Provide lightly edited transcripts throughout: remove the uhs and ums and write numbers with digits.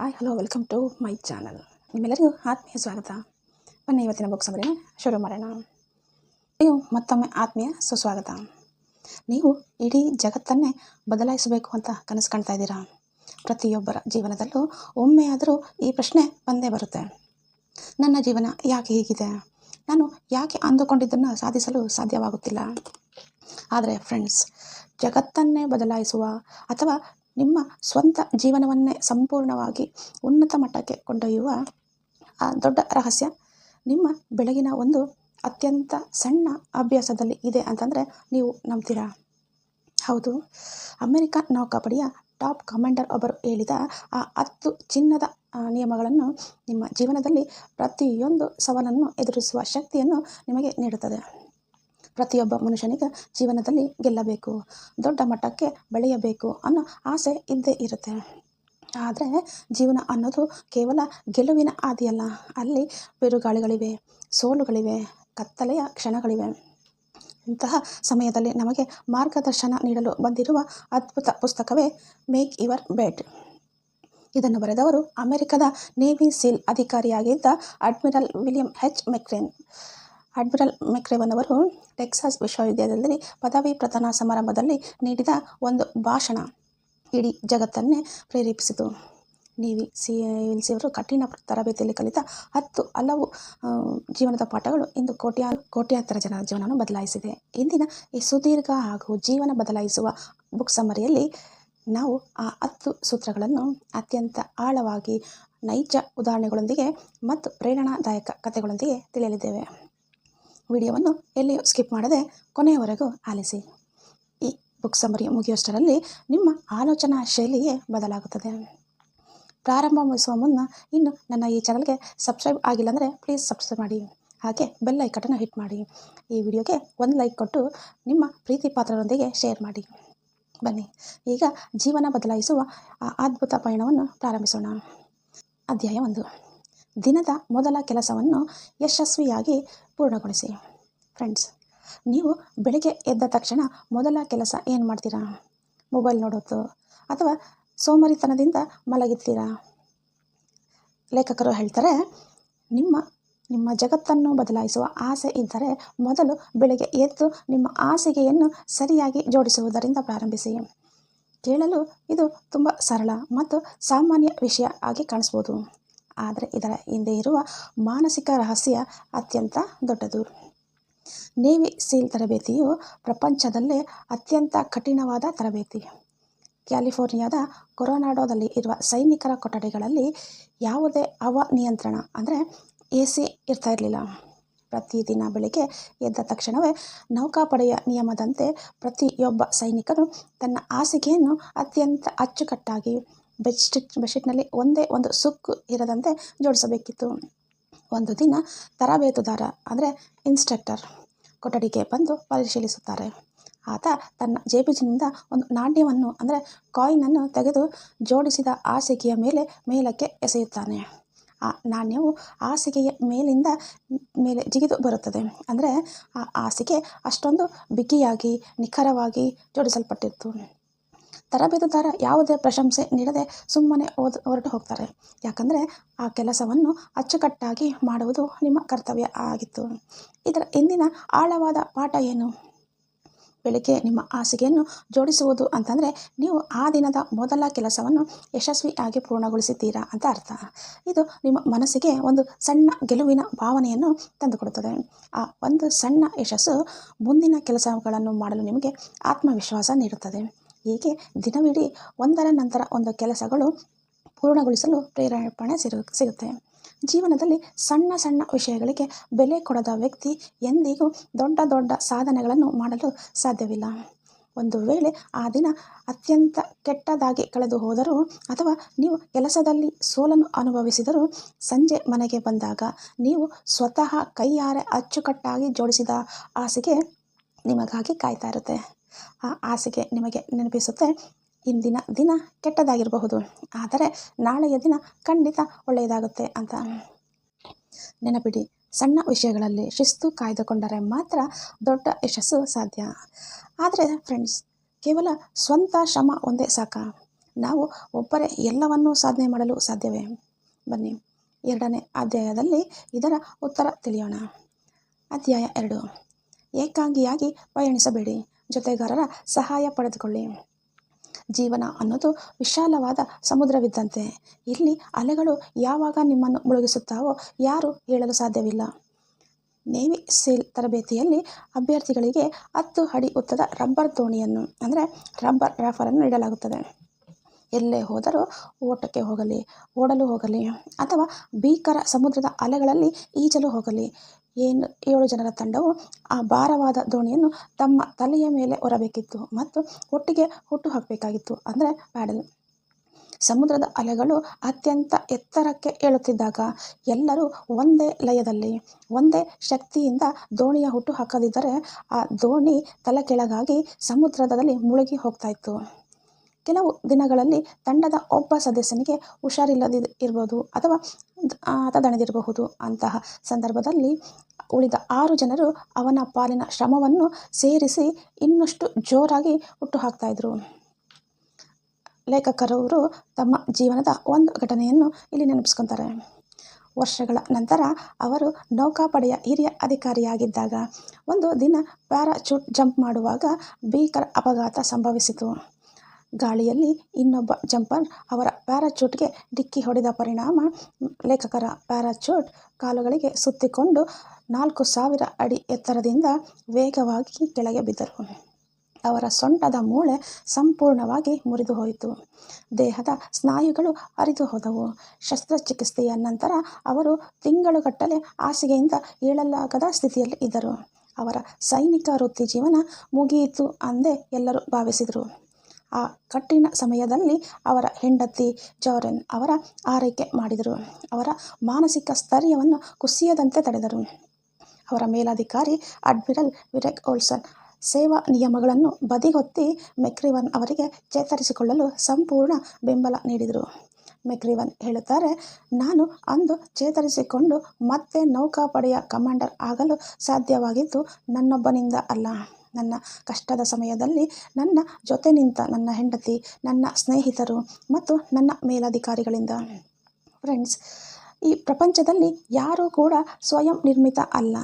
Hi hello welcome to my channel. ನಿಮ್ಮೆಲ್ಲರಿಗೂ ಆತ್ಮೀಯ ಸ್ವಾಗತ. ಬನ್ನಿ ಇವತ್ತಿನ ಬುಕ್ ಸಮರಿ ಶುರು ಮಾಡೋಣ. ನೀವು ಮತ್ತೊಮ್ಮೆ ಆತ್ಮೀಯ ಸುಸ್ವಾಗತ. ನೀವು ಇಡೀ ಜಗತ್ತನ್ನೇ ಬದಲಾಯಿಸಬೇಕು ಅಂತ ಕನಸು ಕಾಣ್ತಾ ಇದ್ದೀರಾ. ಪ್ರತಿಯೊಬ್ಬರ ಜೀವನದಲ್ಲೂ ಒಮ್ಮೆಯಾದರೂ ಈ ಪ್ರಶ್ನೆ ಬಂದೇ ಬರುತ್ತೆ. ನನ್ನ ಜೀವನ ಯಾಕೆ ಹೀಗಿದೆ? ನಾನು ಯಾಕೆ ಅಂದುಕೊಂಡಿದ್ದನ್ನು ಸಾಧಿಸಲು ಸಾಧ್ಯವಾಗುತ್ತಿಲ್ಲ? ಆದರೆ ಫ್ರೆಂಡ್ಸ್, ಜಗತ್ತನ್ನೇ ಬದಲಾಯಿಸುವ ಅಥವಾ ನಿಮ್ಮ ಸ್ವಂತ ಜೀವನವನ್ನೇ ಸಂಪೂರ್ಣವಾಗಿ ಉನ್ನತ ಮಟ್ಟಕ್ಕೆ ಕೊಂಡೊಯ್ಯುವ ಆ ದೊಡ್ಡ ರಹಸ್ಯ ನಿಮ್ಮ ಬೆಳಗಿನ ಒಂದು ಅತ್ಯಂತ ಸಣ್ಣ ಅಭ್ಯಾಸದಲ್ಲಿ ಇದೆ ಅಂತಂದರೆ ನೀವು ನಂಬ್ತೀರಾ? ಹೌದು, ಅಮೆರಿಕನ್ ನೌಕಾಪಡೆಯ ಟಾಪ್ ಕಮಾಂಡರ್ ಒಬ್ಬರು ಹೇಳಿದ ಆ 10 ಚಿನ್ನದ ನಿಯಮಗಳನ್ನು ನಿಮ್ಮ ಜೀವನದಲ್ಲಿ ಪ್ರತಿಯೊಂದು ಸವಾಲನ್ನು ಎದುರಿಸುವ ಶಕ್ತಿಯನ್ನು ನಿಮಗೆ ನೀಡುತ್ತದೆ. ಪ್ರತಿಯೊಬ್ಬ ಮನುಷ್ಯನಿಗೆ ಜೀವನದಲ್ಲಿ ಗೆಲ್ಲಬೇಕು, ದೊಡ್ಡ ಮಟ್ಟಕ್ಕೆ ಬೆಳೆಯಬೇಕು ಅನ್ನೋ ಆಸೆ ಇದ್ದೇ ಇರುತ್ತೆ. ಆದರೆ ಜೀವನ ಅನ್ನೋದು ಕೇವಲ ಗೆಲುವಿನ ಹಾದಿಯಲ್ಲ. ಅಲ್ಲಿ ಬಿರುಗಾಳಿಗಳಿವೆ, ಸೋಲುಗಳಿವೆ, ಕತ್ತಲೆಯ ಕ್ಷಣಗಳಿವೆ. ಇಂತಹ ಸಮಯದಲ್ಲಿ ನಮಗೆ ಮಾರ್ಗದರ್ಶನ ನೀಡಲು ಬಂದಿರುವ ಅದ್ಭುತ ಪುಸ್ತಕವೇ ಮೇಕ್ ಯುವರ್ ಬೆಡ್. ಇದನ್ನು ಬರೆದವರು ಅಮೆರಿಕದ ನೇವಿ ಸೀಲ್ ಅಧಿಕಾರಿಯಾಗಿದ್ದ admiral William H McRaven. Admiral McRaven ಅವರು ಟೆಕ್ಸಾಸ್ ವಿಶ್ವವಿದ್ಯಾಲಯದಲ್ಲಿ ಪದವಿ ಪ್ರದಾನ ಸಮಾರಂಭದಲ್ಲಿ ನೀಡಿದ ಒಂದು ಭಾಷಣ ಇಡೀ ಜಗತ್ತನ್ನೇ ಪ್ರೇರೇಪಿಸಿತು. ನೇವಿ ಸೀಲ್ಸ್ ಕಠಿಣ ತರಬೇತಿಯಲ್ಲಿ ಕಲಿತ 10 ಹಲವು ಜೀವನದ ಪಾಠಗಳು ಇಂದು ಕೋಟ್ಯಾಂತರ ಜನರ ಜೀವನವನ್ನು ಬದಲಾಯಿಸಿದೆ. ಇಂದಿನ ಈ ಸುದೀರ್ಘ ಹಾಗೂ ಜೀವನ ಬದಲಾಯಿಸುವ ಬುಕ್ ಸಮ್ಮರಿಯಲ್ಲಿ ನಾವು ಆ 10 ಸೂತ್ರಗಳನ್ನು ಅತ್ಯಂತ ಆಳವಾಗಿ, ನೈಜ ಉದಾಹರಣೆಗಳೊಂದಿಗೆ ಮತ್ತು ಪ್ರೇರಣಾದಾಯಕ ಕಥೆಗಳೊಂದಿಗೆ ತಿಳಿಯಲಿದ್ದೇವೆ. ವಿಡಿಯೋವನ್ನು ಎಲ್ಲಿಯೂ ಸ್ಕಿಪ್ ಮಾಡದೆ ಕೊನೆಯವರೆಗೂ ಆಲಿಸಿ. ಈ ಬುಕ್ ಸಮ್ಮರಿ ಮುಗಿಯುವಷ್ಟರಲ್ಲಿ ನಿಮ್ಮ ಆಲೋಚನಾ ಶೈಲಿಯೇ ಬದಲಾಗುತ್ತದೆ. ಪ್ರಾರಂಭಿಸುವ ಮುನ್ನ ಇನ್ನು ನನ್ನ ಈ ಚಾನಲ್ಗೆ ಸಬ್ಸ್ಕ್ರೈಬ್ ಆಗಿಲ್ಲ ಅಂದರೆ ಪ್ಲೀಸ್ ಸಬ್ಸ್ಕ್ರೈಬ್ ಮಾಡಿ, ಹಾಗೆ ಬೆಲ್ ಐಕಟನ್ನು ಹಿಟ್ ಮಾಡಿ. ಈ ವಿಡಿಯೋಗೆ ಒಂದು ಲೈಕ್ ಕೊಟ್ಟು ನಿಮ್ಮ ಪ್ರೀತಿ ಪಾತ್ರರೊಂದಿಗೆ ಶೇರ್ ಮಾಡಿ. ಬನ್ನಿ ಈಗ ಜೀವನ ಬದಲಾಯಿಸುವ ಆ ಅದ್ಭುತ ಪಯಣವನ್ನು ಪ್ರಾರಂಭಿಸೋಣ. ಅಧ್ಯಾಯ 1. ದಿನದ ಮೊದಲ ಕೆಲಸವನ್ನು ಯಶಸ್ವಿಯಾಗಿ ಪೂರ್ಣಗೊಳಿಸಿ. ಫ್ರೆಂಡ್ಸ್, ನೀವು ಬೆಳಿಗ್ಗೆ ಎದ್ದ ತಕ್ಷಣ ಮೊದಲ ಕೆಲಸ ಏನು ಮಾಡ್ತೀರಾ? ಮೊಬೈಲ್ ನೋಡೋದು ಅಥವಾ ಸೋಮಾರಿತನದಿಂದ ಮಲಗಿರ್ತೀರಾ? ಲೇಖಕರು ಹೇಳ್ತಾರೆ, ನಿಮ್ಮ ಜಗತ್ತನ್ನು ಬದಲಾಯಿಸುವ ಆಸೆ ಇದ್ದರೆ ಮೊದಲು ಬೆಳಿಗ್ಗೆ ಎದ್ದು ನಿಮ್ಮ ಹಾಸಿಗೆಯನ್ನು ಸರಿಯಾಗಿ ಜೋಡಿಸುವುದರಿಂದ ಪ್ರಾರಂಭಿಸಿ. ಕೇಳಲು ಇದು ತುಂಬ ಸರಳ ಮತ್ತು ಸಾಮಾನ್ಯ ವಿಷಯ ಆಗಿ ಕಾಣಿಸ್ಬೋದು, ಆದರೆ ಇದರ ಹಿಂದೆ ಇರುವ ಮಾನಸಿಕ ರಹಸ್ಯ ಅತ್ಯಂತ ದೊಡ್ಡದು. ನೇವಿ ಸೀಲ್ ತರಬೇತಿಯು ಪ್ರಪಂಚದಲ್ಲೇ ಅತ್ಯಂತ ಕಠಿಣವಾದ ತರಬೇತಿ. ಕ್ಯಾಲಿಫೋರ್ನಿಯಾದ ಕೊರೊನಾಡೋದಲ್ಲಿ ಇರುವ ಸೈನಿಕರ ಕೊಠಡಿಗಳಲ್ಲಿ ಯಾವುದೇ ಹವಾನಿಯಂತ್ರಣ ಅಂದರೆ AC ಇರ್ತಾ ಇರಲಿಲ್ಲ. ಪ್ರತಿದಿನ ಬೆಳಗ್ಗೆ ಎದ್ದ ತಕ್ಷಣವೇ ನೌಕಾಪಡೆಯ ನಿಯಮದಂತೆ ಪ್ರತಿಯೊಬ್ಬ ಸೈನಿಕನು ತನ್ನ ಹಾಸಿಗೆಯನ್ನು ಅತ್ಯಂತ ಅಚ್ಚುಕಟ್ಟಾಗಿ ಬೆಡ್ಶೀಟ್ನಲ್ಲಿ ಒಂದೇ ಒಂದು ಸುಕ್ಕು ಇರದಂತೆ ಜೋಡಿಸಬೇಕಿತ್ತು. ಒಂದು ದಿನ ತರಬೇತುದಾರ ಅಂದರೆ ಇನ್ಸ್ಟ್ರಕ್ಟರ್ ಕೊಠಡಿಗೆ ಬಂದು ಪರಿಶೀಲಿಸುತ್ತಾರೆ. ಆತ ತನ್ನ ಜೇಬಿನಿಂದ ಒಂದು ನಾಣ್ಯವನ್ನು ಅಂದರೆ ಕಾಯಿನನ್ನು ತೆಗೆದು ಜೋಡಿಸಿದ ಹಾಸಿಗೆಯ ಮೇಲಕ್ಕೆ ಎಸೆಯುತ್ತಾನೆ. ಆ ನಾಣ್ಯವು ಹಾಸಿಗೆಯ ಮೇಲೆ ಜಿಗಿದು ಬರುತ್ತದೆ. ಅಂದರೆ ಆ ಹಾಸಿಗೆ ಅಷ್ಟೊಂದು ಬಿಗಿಯಾಗಿ ನಿಖರವಾಗಿ ಜೋಡಿಸಲ್ಪಟ್ಟಿತ್ತು. ತರಬೇತುದಾರ ಯಾವುದೇ ಪ್ರಶಂಸೆ ನೀಡದೆ ಸುಮ್ಮನೆ ಹೊರಟು ಹೋಗ್ತಾರೆ. ಯಾಕಂದರೆ ಆ ಕೆಲಸವನ್ನು ಅಚ್ಚುಕಟ್ಟಾಗಿ ಮಾಡುವುದು ನಿಮ್ಮ ಕರ್ತವ್ಯ ಆಗಿತ್ತು. ಇದರ ಹಿಂದಿನ ಆಳವಾದ ಪಾಠ ಏನು? ಬೆಳಿಗ್ಗೆ ನಿಮ್ಮ ಹಾಸಿಗೆಯನ್ನು ಜೋಡಿಸುವುದು ಅಂತಂದರೆ ನೀವು ಆ ದಿನದ ಮೊದಲ ಕೆಲಸವನ್ನು ಯಶಸ್ವಿಯಾಗಿ ಪೂರ್ಣಗೊಳಿಸಿದ್ದೀರಾ ಅಂತ ಅರ್ಥ. ಇದು ನಿಮ್ಮ ಮನಸ್ಸಿಗೆ ಒಂದು ಸಣ್ಣ ಗೆಲುವಿನ ಭಾವನೆಯನ್ನು ತಂದುಕೊಡುತ್ತದೆ. ಆ ಒಂದು ಸಣ್ಣ ಯಶಸ್ಸು ಮುಂದಿನ ಕೆಲಸಗಳನ್ನು ಮಾಡಲು ನಿಮಗೆ ಆತ್ಮವಿಶ್ವಾಸ ನೀಡುತ್ತದೆ. ಹೀಗೆ ದಿನವಿಡೀ ಒಂದರ ನಂತರ ಒಂದು ಕೆಲಸಗಳು ಪೂರ್ಣಗೊಳಿಸಲು ಪ್ರೇರೇಪಣೆ ಸಿಗುತ್ತೆ. ಜೀವನದಲ್ಲಿ ಸಣ್ಣ ಸಣ್ಣ ವಿಷಯಗಳಿಗೆ ಬೆಲೆ ಕೊಡದ ವ್ಯಕ್ತಿ ಎಂದಿಗೂ ದೊಡ್ಡ ಸಾಧನೆಗಳನ್ನು ಮಾಡಲು ಸಾಧ್ಯವಿಲ್ಲ. ಒಂದು ವೇಳೆ ಆ ದಿನ ಅತ್ಯಂತ ಕೆಟ್ಟದಾಗಿ ಕಳೆದು ಹೋದರೂ ಅಥವಾ ನೀವು ಕೆಲಸದಲ್ಲಿ ಸೋಲನ್ನು ಅನುಭವಿಸಿದರೂ ಸಂಜೆ ಮನೆಗೆ ಬಂದಾಗ ನೀವು ಸ್ವತಃ ಕೈಯಾರೆ ಅಚ್ಚುಕಟ್ಟಾಗಿ ಜೋಡಿಸಿದ ಹಾಸಿಗೆ ನಿಮಗಾಗಿ ಕಾಯ್ತಾ ಇರುತ್ತೆ. ಆ ಹಾಸಿಗೆ ನಿಮಗೆ ನೆನಪಿಸುತ್ತೆ, ಇಂದಿನ ದಿನ ಕೆಟ್ಟದಾಗಿರಬಹುದು, ಆದರೆ ನಾಳೆಯ ದಿನ ಖಂಡಿತ ಒಳ್ಳೆಯದಾಗುತ್ತೆ ಅಂತ. ನೆನಪಿಡಿ, ಸಣ್ಣ ವಿಷಯಗಳಲ್ಲಿ ಶಿಸ್ತು ಕಾಯ್ದುಕೊಂಡರೆ ಮಾತ್ರ ದೊಡ್ಡ ಯಶಸ್ಸು ಸಾಧ್ಯ. ಆದರೆ ಫ್ರೆಂಡ್ಸ್, ಕೇವಲ ಸ್ವಂತ ಶ್ರಮ ಒಂದೇ ಸಾಕ? ನಾವು ಒಬ್ಬರೇ ಎಲ್ಲವನ್ನೂ ಸಾಧನೆ ಮಾಡಲು ಸಾಧ್ಯವೇ? ಬನ್ನಿ, 2ನೇ ಅಧ್ಯಾಯದಲ್ಲಿ ಇದರ ಉತ್ತರ ತಿಳಿಯೋಣ. ಅಧ್ಯಾಯ 2. ಏಕಾಂಗಿಯಾಗಿ ಪಯಣಿಸಬೇಡಿ, ಜೊತೆಗಾರರ ಸಹಾಯ ಪಡೆದುಕೊಳ್ಳಿ. ಜೀವನ ಅನ್ನೋದು ವಿಶಾಲವಾದ ಸಮುದ್ರವಿದ್ದಂತೆ. ಇಲ್ಲಿ ಅಲೆಗಳು ಯಾವಾಗ ನಿಮ್ಮನ್ನು ಮುಳುಗಿಸುತ್ತಾವೋ ಯಾರೂ ಹೇಳಲು ಸಾಧ್ಯವಿಲ್ಲ. ನೇವಿ ಸೀಲ್ ತರಬೇತಿಯಲ್ಲಿ ಅಭ್ಯರ್ಥಿಗಳಿಗೆ 10 ಅಡಿ ಉದ್ದದ ರಬ್ಬರ್ ದೋಣಿಯನ್ನು ಅಂದರೆ ರಬ್ಬರ್ ರ್ಯಾಫರನ್ನು ನೀಡಲಾಗುತ್ತದೆ. ಎಲ್ಲೇ ಹೋದರೂ ಓಡಲು ಹೋಗಲಿ ಅಥವಾ ಭೀಕರ ಸಮುದ್ರದ ಅಲೆಗಳಲ್ಲಿ ಈಜಲು ಹೋಗಲಿ, 7 ಜನರ ತಂಡವು ಆ ಭಾರವಾದ ದೋಣಿಯನ್ನು ತಮ್ಮ ತಲೆಯ ಮೇಲೆ ಹೊರಬೇಕಿತ್ತು ಮತ್ತು ಒಟ್ಟಿಗೆ ಹುಟ್ಟು ಹಾಕಬೇಕಾಗಿತ್ತು, ಅಂದರೆ ಪ್ಯಾಡಲ್. ಸಮುದ್ರದ ಅಲೆಗಳು ಅತ್ಯಂತ ಎತ್ತರಕ್ಕೆ ಏಳುತ್ತಿದ್ದಾಗ ಎಲ್ಲರೂ ಒಂದೇ ಲಯದಲ್ಲಿ, ಒಂದೇ ಶಕ್ತಿಯಿಂದ ದೋಣಿಯ ಹುಟ್ಟು ಹಾಕದಿದ್ದರೆ ಆ ದೋಣಿ ತಲೆಕೆಳಗಾಗಿ ಸಮುದ್ರದಲ್ಲಿ ಮುಳುಗಿ ಹೋಗ್ತಾ ಇತ್ತು. ಕೆಲವು ದಿನಗಳಲ್ಲಿ ತಂಡದ ಒಬ್ಬ ಸದಸ್ಯನಿಗೆ ಹುಷಾರಿಲ್ಲದಿರಬಹುದು ಅಥವಾ ಆತ ದಣಿದಿರಬಹುದು. ಅಂತಹ ಸಂದರ್ಭದಲ್ಲಿ ಉಳಿದ 6 ಜನರು ಅವನ ಪಾಲಿನ ಶ್ರಮವನ್ನು ಸೇರಿಸಿ ಇನ್ನಷ್ಟು ಜೋರಾಗಿ ಹುಟ್ಟುಹಾಕ್ತಾಯಿದ್ರು. ಲೇಖಕರವರು ತಮ್ಮ ಜೀವನದ ಒಂದು ಘಟನೆಯನ್ನು ಇಲ್ಲಿ ನೆನಪಿಸ್ಕೊತಾರೆ. ವರ್ಷಗಳ ನಂತರ ಅವರು ನೌಕಾಪಡೆಯ ಹಿರಿಯ ಅಧಿಕಾರಿಯಾಗಿದ್ದಾಗ ಒಂದು ದಿನ ಪ್ಯಾರಾಚೂಟ್ ಜಂಪ್ ಮಾಡುವಾಗ ಭೀಕರ ಅಪಘಾತ ಸಂಭವಿಸಿತು. ಗಾಳಿಯಲ್ಲಿ ಇನ್ನೊಬ್ಬ ಜಂಪರ್ ಅವರ ಪ್ಯಾರಾಚೂಟ್ಗೆ ಡಿಕ್ಕಿ ಹೊಡೆದ ಪರಿಣಾಮ ಲೇಖಕರ ಪ್ಯಾರಾಚೂಟ್ ಕಾಲುಗಳಿಗೆ ಸುತ್ತಿಕೊಂಡು 4000 ಅಡಿ ಎತ್ತರದಿಂದ ವೇಗವಾಗಿ ಕೆಳಗೆ ಬಿದ್ದರು. ಅವರ ಸೊಂಟದ ಮೂಳೆ ಸಂಪೂರ್ಣವಾಗಿ ಮುರಿದು ಹೋಯಿತು. ದೇಹದ ಸ್ನಾಯುಗಳು ಹರಿದು ಹೋದವು. ಶಸ್ತ್ರಚಿಕಿತ್ಸೆಯ ನಂತರ ಅವರು ತಿಂಗಳುಗಟ್ಟಲೆ ಹಾಸಿಗೆಯಿಂದ ಏಳಲಾಗದ ಸ್ಥಿತಿಯಲ್ಲಿ ಇದ್ದರು. ಅವರ ಸೈನಿಕ ವೃತ್ತಿ ಜೀವನ ಮುಗಿಯಿತು ಅಂದೇ ಎಲ್ಲರೂ ಭಾವಿಸಿದರು. ಆ ಕಠಿಣ ಸಮಯದಲ್ಲಿ ಅವರ ಹೆಂಡತಿ ಜಾರೆನ್ ಅವರ ಆರೈಕೆ ಮಾಡಿದರು. ಅವರ ಮಾನಸಿಕ ಸ್ಥೈರ್ಯವನ್ನು ಕುಸಿಯದಂತೆ ತಡೆದರು. ಅವರ ಮೇಲಧಿಕಾರಿ ಅಡ್ಮಿರಲ್ ವಿರೆಕ್ ಓಲ್ಸನ್ ಸೇವಾ ನಿಯಮಗಳನ್ನು ಬದಿಗೊತ್ತಿ ಮೆಕ್ರಿವನ್ ಅವರಿಗೆ ಚೇತರಿಸಿಕೊಳ್ಳಲು ಸಂಪೂರ್ಣ ಬೆಂಬಲ ನೀಡಿದರು. ಮೆಕ್ರಿವನ್ ಹೇಳುತ್ತಾರೆ, ನಾನು ಅಂದು ಚೇತರಿಸಿಕೊಂಡು ಮತ್ತೆ ನೌಕಾಪಡೆಯ ಕಮಾಂಡರ್ ಆಗಲು ಸಾಧ್ಯವಾಗಿದ್ದು ನನ್ನೊಬ್ಬನಿಂದ ಅಲ್ಲ, ನನ್ನ ಕಷ್ಟದ ಸಮಯದಲ್ಲಿ ನನ್ನ ಜೊತೆ ನಿಂತ ನನ್ನ ಹೆಂಡತಿ, ನನ್ನ ಸ್ನೇಹಿತರು ಮತ್ತು ನನ್ನ ಮೇಲಧಿಕಾರಿಗಳಿಂದ. ಫ್ರೆಂಡ್ಸ್, ಈ ಪ್ರಪಂಚದಲ್ಲಿ ಯಾರೂ ಕೂಡ ಸ್ವಯಂ ನಿರ್ಮಿತ ಅಲ್ಲ.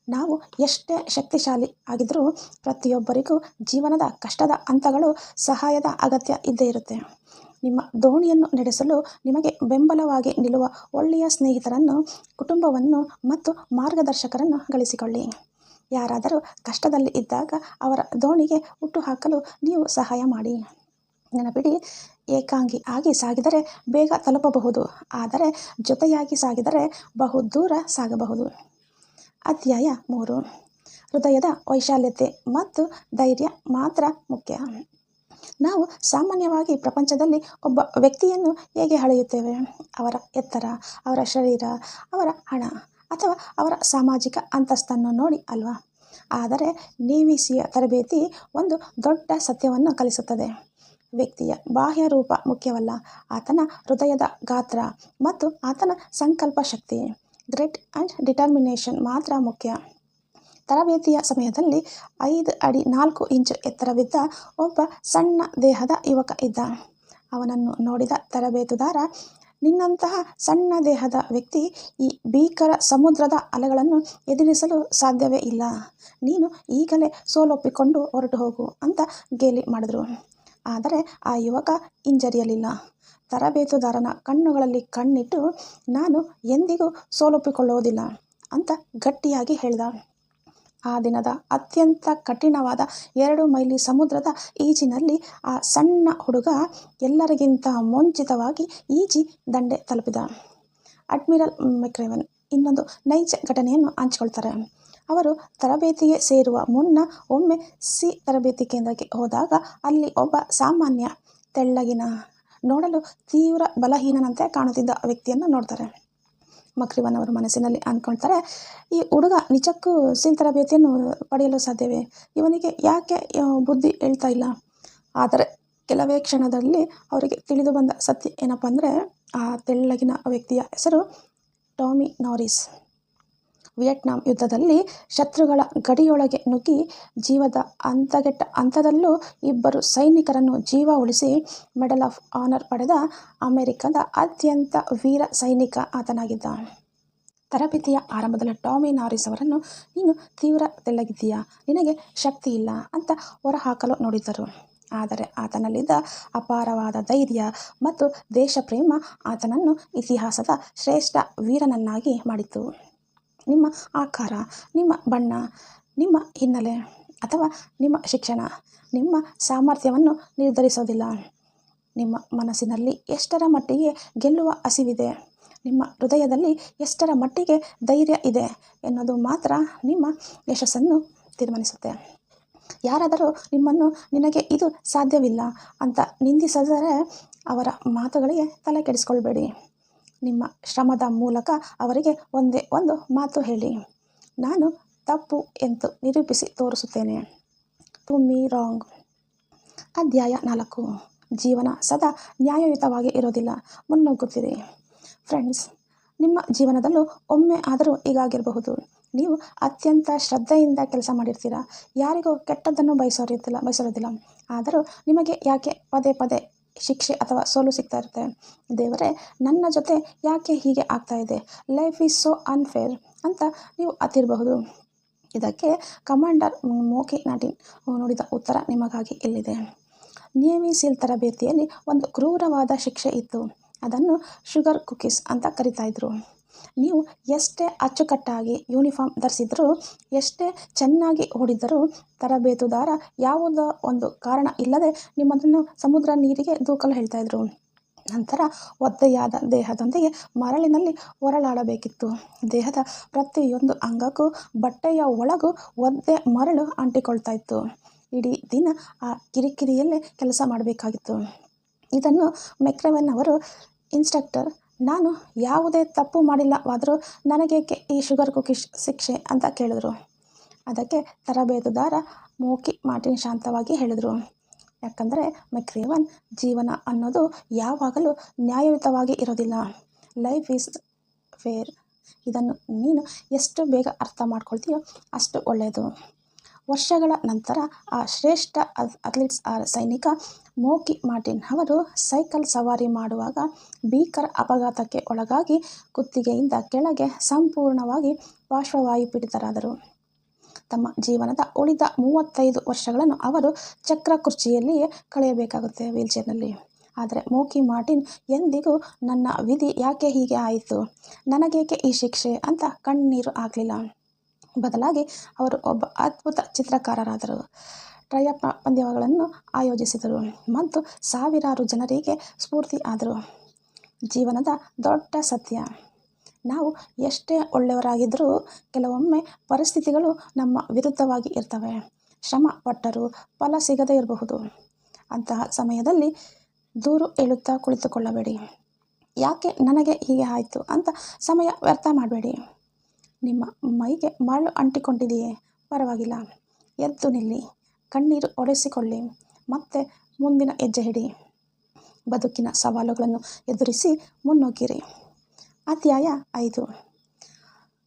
ನಾವು ಎಷ್ಟೇ ಶಕ್ತಿಶಾಲಿ ಆಗಿದ್ರೂ ಪ್ರತಿಯೊಬ್ಬರಿಗೂ ಜೀವನದ ಕಷ್ಟದ ಹಂತಗಳು ಸಹಾಯದ ಅಗತ್ಯ ಇದ್ದೇ ಇರುತ್ತೆ. ನಿಮ್ಮ ದೋಣಿಯನ್ನು ನಡೆಸಲು ನಿಮಗೆ ಬೆಂಬಲವಾಗಿ ನಿಲ್ಲುವ ಒಳ್ಳೆಯ ಸ್ನೇಹಿತರನ್ನು, ಕುಟುಂಬವನ್ನು ಮತ್ತು ಮಾರ್ಗದರ್ಶಕರನ್ನು ಗಳಿಸಿಕೊಳ್ಳಿ. ಯಾರಾದರೂ ಕಷ್ಟದಲ್ಲಿ ಇದ್ದಾಗ ಅವರ ದೋಣಿಗೆ ಹುಟ್ಟು ಹಾಕಲು ನೀವು ಸಹಾಯ ಮಾಡಿ. ನೆನಪಿಡಿ, ಏಕಾಂಗಿ ಆಗಿ ಸಾಗಿದರೆ ಬೇಗ ತಲುಪಬಹುದು, ಆದರೆ ಜೊತೆಯಾಗಿ ಸಾಗಿದರೆ ಬಹುದೂರ ಸಾಗಬಹುದು. ಅಧ್ಯಾಯ 3. ಹೃದಯದ ವೈಶಾಲ್ಯತೆ ಮತ್ತು ಧೈರ್ಯ ಮಾತ್ರ ಮುಖ್ಯ. ನಾವು ಸಾಮಾನ್ಯವಾಗಿ ಪ್ರಪಂಚದಲ್ಲಿ ಒಬ್ಬ ವ್ಯಕ್ತಿಯನ್ನು ಹೇಗೆ ಅಳೆಯುತ್ತೇವೆ? ಅವರ ಎತ್ತರ, ಅವರ ಶರೀರ, ಅವರ ಹಣ ಅಥವಾ ಅವರ ಸಾಮಾಜಿಕ ಅಂತಸ್ತನ್ನು ನೋಡಿ ಅಲ್ವಾ? ಆದರೆ ನೇವಿ ಸೀಲ್ ತರಬೇತಿ ಒಂದು ದೊಡ್ಡ ಸತ್ಯವನ್ನು ಕಲಿಸುತ್ತದೆ. ವ್ಯಕ್ತಿಯ ಬಾಹ್ಯ ರೂಪ ಮುಖ್ಯವಲ್ಲ, ಆತನ ಹೃದಯದ ಗಾತ್ರ ಮತ್ತು ಆತನ ಸಂಕಲ್ಪ ಶಕ್ತಿ, ಗ್ರಿಟ್ ಆ್ಯಂಡ್ ಡಿಟರ್ಮಿನೇಷನ್ ಮಾತ್ರ ಮುಖ್ಯ. ತರಬೇತಿಯ ಸಮಯದಲ್ಲಿ 5 ಅಡಿ 4 ಇಂಚು ಎತ್ತರವಿದ್ದ ಒಬ್ಬ ಸಣ್ಣ ದೇಹದ ಯುವಕ ಇದ್ದ. ಅವನನ್ನು ನೋಡಿದ ತರಬೇತುದಾರ, ನಿನ್ನಂತಹ ಸಣ್ಣ ದೇಹದ ವ್ಯಕ್ತಿ ಈ ಭೀಕರ ಸಮುದ್ರದ ಅಲೆಗಳನ್ನು ಎದುರಿಸಲು ಸಾಧ್ಯವೇ ಇಲ್ಲ, ನೀನು ಈಗಲೇ ಸೋಲೊಪ್ಪಿಕೊಂಡು ಹೊರಟು ಹೋಗು ಅಂತ ಗೇಲಿ ಮಾಡಿದ್ರು. ಆದರೆ ಆ ಯುವಕ ಹಿಂಜರಿಯಲಿಲ್ಲ. ತರಬೇತುದಾರನ ಕಣ್ಣುಗಳಲ್ಲಿ ಕಣ್ಣಿಟ್ಟು, ನಾನು ಎಂದಿಗೂ ಸೋಲೊಪ್ಪಿಕೊಳ್ಳುವುದಿಲ್ಲ ಅಂತ ಗಟ್ಟಿಯಾಗಿ ಹೇಳಿದ. ಆ ದಿನದ ಅತ್ಯಂತ ಕಠಿಣವಾದ 2 ಮೈಲಿ ಸಮುದ್ರದ ಈಜಿನಲ್ಲಿ ಆ ಸಣ್ಣ ಹುಡುಗ ಎಲ್ಲರಿಗಿಂತ ಮುಂಚಿತವಾಗಿ ಈಜಿ ದಂಡೆ ತಲುಪಿದ. ಅಡ್ಮಿರಲ್ ಮೆಕ್ರಿವನ್ ಇನ್ನೊಂದು ನೈಜ ಘಟನೆಯನ್ನು ಹಂಚಿಕೊಳ್ತಾರೆ. ಅವರು ತರಬೇತಿಗೆ ಸೇರುವ ಮುನ್ನ ಒಮ್ಮೆ ತರಬೇತಿ ಕೇಂದ್ರಕ್ಕೆ ಹೋದಾಗ ಅಲ್ಲಿ ಒಬ್ಬ ಸಾಮಾನ್ಯ, ತೆಳ್ಳಗಿನ, ನೋಡಲು ತೀವ್ರ ಬಲಹೀನನಂತೆ ಕಾಣುತ್ತಿದ್ದ ವ್ಯಕ್ತಿಯನ್ನು ನೋಡ್ತಾರೆ. ಮಕ್ರಿವನ್ ಅವರು ಮನಸ್ಸಿನಲ್ಲಿ ಅಂದ್ಕೊಳ್ತಾರೆ, ಈ ಹುಡುಗ ನಿಜಕ್ಕೂ ಸೀಲ್ ತರಬೇತಿಯನ್ನು ಪಡೆಯಲು ಸಾಧ್ಯವೇ? ಇವನಿಗೆ ಯಾಕೆ ಬುದ್ಧಿ ಹೇಳ್ತಾ ಇಲ್ಲ? ಆದರೆ ಕೆಲವೇ ಕ್ಷಣದಲ್ಲಿ ಅವರಿಗೆ ತಿಳಿದು ಬಂದ ಸತ್ಯ ಏನಪ್ಪ ಅಂದರೆ, ಆ ತೆಳ್ಳಗಿನ ವ್ಯಕ್ತಿಯ ಹೆಸರು ಟಾಮಿ ನಾರಿಸ್. ವಿಯೆಟ್ನಾಂ ಯುದ್ಧದಲ್ಲಿ ಶತ್ರುಗಳ ಗಡಿಯೊಳಗೆ ನುಗ್ಗಿ ಜೀವದ ಹಂತದಲ್ಲೂ ಇಬ್ಬರು ಸೈನಿಕರನ್ನು ಜೀವ ಉಳಿಸಿ ಮೆಡಲ್ ಆಫ್ ಆನರ್ ಪಡೆದ ಅಮೆರಿಕದ ಅತ್ಯಂತ ವೀರ ಸೈನಿಕ ಆತನಾಗಿದ್ದ. ತರಬೇತಿಯ ಆರಂಭದಲ್ಲಿ ಟಾಮಿ ನಾರಿಸ್ ಅವರನ್ನು ನೀನು ತೀವ್ರ ತೆಳ್ಳಗಿದ್ದೀಯಾ, ನಿನಗೆ ಶಕ್ತಿ ಇಲ್ಲ ಅಂತ ಹೊರಹಾಕಲು ನೋಡಿದ್ದರು. ಆದರೆ ಆತನಲ್ಲಿದ್ದ ಅಪಾರವಾದ ಧೈರ್ಯ ಮತ್ತು ದೇಶಪ್ರೇಮ ಆತನನ್ನು ಇತಿಹಾಸದ ಶ್ರೇಷ್ಠ ವೀರನನ್ನಾಗಿ ಮಾಡಿತು. ನಿಮ್ಮ ಆಕಾರ, ನಿಮ್ಮ ಬಣ್ಣ, ನಿಮ್ಮ ಹಿನ್ನೆಲೆ ಅಥವಾ ನಿಮ್ಮ ಶಿಕ್ಷಣ ನಿಮ್ಮ ಸಾಮರ್ಥ್ಯವನ್ನು ನಿರ್ಧರಿಸೋದಿಲ್ಲ. ನಿಮ್ಮ ಮನಸ್ಸಿನಲ್ಲಿ ಎಷ್ಟರ ಮಟ್ಟಿಗೆ ಗೆಲ್ಲುವ ಹಸಿವಿದೆ, ನಿಮ್ಮ ಹೃದಯದಲ್ಲಿ ಎಷ್ಟರ ಮಟ್ಟಿಗೆ ಧೈರ್ಯ ಇದೆ ಎನ್ನುವುದು ಮಾತ್ರ ನಿಮ್ಮ ಯಶಸ್ಸನ್ನು ತೀರ್ಮಾನಿಸುತ್ತೆ. ಯಾರಾದರೂ ನಿಮ್ಮನ್ನು ನಿನಗೆ ಇದು ಸಾಧ್ಯವಿಲ್ಲ ಅಂತ ನಿಂದಿಸಿದರೆ ಅವರ ಮಾತುಗಳಿಗೆ ತಲೆ ಕೆಡಿಸ್ಕೊಳ್ಬೇಡಿ. ನಿಮ್ಮ ಶ್ರಮದ ಮೂಲಕ ಅವರಿಗೆ ಒಂದೇ ಒಂದು ಮಾತು ಹೇಳಿ, ನಾನು ತಪ್ಪು ಎಂದು ನಿರೂಪಿಸಿ ತೋರಿಸುತ್ತೇನೆ. Prove me wrong. ಅಧ್ಯಾಯ 4. ಜೀವನ ಸದಾ ನ್ಯಾಯಯುತವಾಗಿ ಇರೋದಿಲ್ಲ, ಮುನ್ನುಗ್ಗುತ್ತೀರಿ. ಫ್ರೆಂಡ್ಸ್, ನಿಮ್ಮ ಜೀವನದಲ್ಲೂ ಒಮ್ಮೆ ಆದರೂ ಹೀಗಾಗಿರಬಹುದು. ನೀವು ಅತ್ಯಂತ ಶ್ರದ್ಧೆಯಿಂದ ಕೆಲಸ ಮಾಡಿರ್ತೀರ, ಯಾರಿಗೂ ಕೆಟ್ಟದ್ದನ್ನು ಬಯಸಿರೋದಿಲ್ಲ. ಆದರೂ ನಿಮಗೆ ಯಾಕೆ ಪದೇ ಪದೇ ಶಿಕ್ಷೆ ಅಥವಾ ಸೋಲು ಸಿಗ್ತಾ ಇರುತ್ತೆ? ದೇವರೇ, ನನ್ನ ಜೊತೆ ಯಾಕೆ ಹೀಗೆ ಆಗ್ತಾ ಇದೆ? ಲೈಫ್ ಈಸ್ ಸೋ ಅನ್ಫೇರ್ ಅಂತ ನೀವು ಅತ್ತಿರಬಹುದು. ಇದಕ್ಕೆ ಕಮಾಂಡರ್ ಮೋಕಿ ನಾಟಿನ್ ನೋಡಿದ ಉತ್ತರ ನಿಮಗಾಗಿ ಇಲ್ಲಿದೆ. ನೇವಿ ಸೀಲ್ ತರಬೇತಿಯಲ್ಲಿ ಒಂದು ಕ್ರೂರವಾದ ಶಿಕ್ಷೆ ಇತ್ತು. ಅದನ್ನು ಶುಗರ್ ಕುಕೀಸ್ ಅಂತ ಕರಿತಾ ಇದ್ರು. ನೀವು ಎಷ್ಟೇ ಅಚ್ಚುಕಟ್ಟಾಗಿ ಯೂನಿಫಾರ್ಮ್ ಧರಿಸಿದ್ರೂ, ಎಷ್ಟೇ ಚೆನ್ನಾಗಿ ಓಡಿದ್ದರೂ ತರಬೇತುದಾರ ಯಾವುದೋ ಒಂದು ಕಾರಣ ಇಲ್ಲದೆ ನಿಮ್ಮದನ್ನು ಸಮುದ್ರ ನೀರಿಗೆ ದೂಕಲು ಹೇಳ್ತಾ ಇದ್ರು. ನಂತರ ಒದ್ದೆಯಾದ ದೇಹದೊಂದಿಗೆ ಮರಳಿನಲ್ಲಿ ಹೊರಳಾಡಬೇಕಿತ್ತು. ದೇಹದ ಪ್ರತಿಯೊಂದು ಅಂಗಕ್ಕೂ ಬಟ್ಟೆಯ ಒಳಗೂ ಒದ್ದೆ ಮರಳು ಅಂಟಿಕೊಳ್ತಾ ಇತ್ತು. ಇಡೀ ದಿನ ಆ ಕಿರಿಕಿರಿಯಲ್ಲೇ ಕೆಲಸ ಮಾಡಬೇಕಾಗಿತ್ತು. ಇದನ್ನು ಮೆಕ್ರೆವೆನ್ ಅವರು, ಇನ್ಸ್ಟ್ರಕ್ಟರ್, ನಾನು ಯಾವುದೇ ತಪ್ಪು ಮಾಡಿಲ್ಲವಾದರೂ ನನಗೇಕೆ ಈ ಶುಗರ್ ಕುಕೀಸ್ ಶಿಕ್ಷೆ ಅಂತ ಕೇಳಿದ್ರು. ಅದಕ್ಕೆ ತರಬೇತುದಾರ ಮೋಕಿ ಮಾರ್ಟಿನ್ ಶಾಂತವಾಗಿ ಹೇಳಿದರು, ಯಾಕಂದರೆ ಮೆಕ್ರೆವನ್, ಜೀವನ ಅನ್ನೋದು ಯಾವಾಗಲೂ ನ್ಯಾಯಯುತವಾಗಿ ಇರೋದಿಲ್ಲ. Life is fair. ಇದನ್ನು ನೀನು ಎಷ್ಟು ಬೇಗ ಅರ್ಥ ಮಾಡ್ಕೊಳ್ತೀಯೋ ಅಷ್ಟು ಒಳ್ಳೆಯದು. ವರ್ಷಗಳ ನಂತರ ಆ ಶ್ರೇಷ್ಠ ಸೈನಿಕ ಮೋಕಿ ಮಾರ್ಟಿನ್ ಅವರು ಸೈಕಲ್ ಸವಾರಿ ಮಾಡುವಾಗ ಭೀಕರ ಅಪಘಾತಕ್ಕೆ ಒಳಗಾಗಿ ಕುತ್ತಿಗೆಯಿಂದ ಕೆಳಗೆ ಸಂಪೂರ್ಣವಾಗಿ ಪಾರ್ಶ್ವವಾಯು ಪೀಡಿತರಾದರು. ತಮ್ಮ ಜೀವನದ ಉಳಿದ 35 ವರ್ಷಗಳನ್ನು ಅವರು ಚಕ್ರ ಕುರ್ಚಿಯಲ್ಲಿಯೇ ಕಳೆಯಬೇಕಾಗುತ್ತೆ, ವೀಲ್ಚೇರ್ನಲ್ಲಿ. ಆದರೆ ಮೋಕಿ ಮಾರ್ಟಿನ್ ಎಂದಿಗೂ ನನ್ನ ವಿಧಿ ಯಾಕೆ ಹೀಗೆ ಆಯಿತು, ನನಗೇಕೆ ಈ ಶಿಕ್ಷೆ ಅಂತ ಕಣ್ಣೀರು ಹಾಕಲಿಲ್ಲ. ಬದಲಾಗಿ ಅವರು ಒಬ್ಬ ಅದ್ಭುತ ಚಿತ್ರಕಾರರಾದರು. ಟ್ರಯಂಫ್ ಪಂದ್ಯಗಳನ್ನು ಆಯೋಜಿಸಿದರು ಮತ್ತು ಸಾವಿರಾರು ಜನರಿಗೆ ಸ್ಫೂರ್ತಿ ಆದರು. ಜೀವನದ ದೊಡ್ಡ ಸತ್ಯ, ನಾವು ಎಷ್ಟೇ ಒಳ್ಳೆಯವರಾಗಿದ್ದರೂ ಕೆಲವೊಮ್ಮೆ ಪರಿಸ್ಥಿತಿಗಳು ನಮ್ಮ ವಿರುದ್ಧವಾಗಿ ಇರ್ತವೆ. ಶ್ರಮ ಪಟ್ಟರೂ ಫಲ ಸಿಗದೇ ಇರಬಹುದು. ಅಂತಹ ಸಮಯದಲ್ಲಿ ದೂರು ಹೇಳುತ್ತಾ ಕುಳಿತುಕೊಳ್ಳಬೇಡಿ. ಯಾಕೆ ನನಗೆ ಹೀಗೆ ಆಯಿತು ಅಂತ ಸಮಯ ವ್ಯರ್ಥ ಮಾಡಬೇಡಿ. ನಿಮ್ಮ ಮೈಗೆ ಮರಳು ಅಂಟಿಕೊಂಡಿದೆಯೇ? ಪರವಾಗಿಲ್ಲ, ಎದ್ದು ನಿಲ್ಲಿ, ಕಣ್ಣೀರು ಒಡೆಸಿಕೊಳ್ಳಿ, ಮತ್ತೆ ಮುಂದಿನ ಹೆಜ್ಜೆ ಇಡಿ. ಬದುಕಿನ ಸವಾಲುಗಳನ್ನು ಎದುರಿಸಿ ಮುನ್ನುಗ್ಗಿರಿ. ಅಧ್ಯಾಯ 5.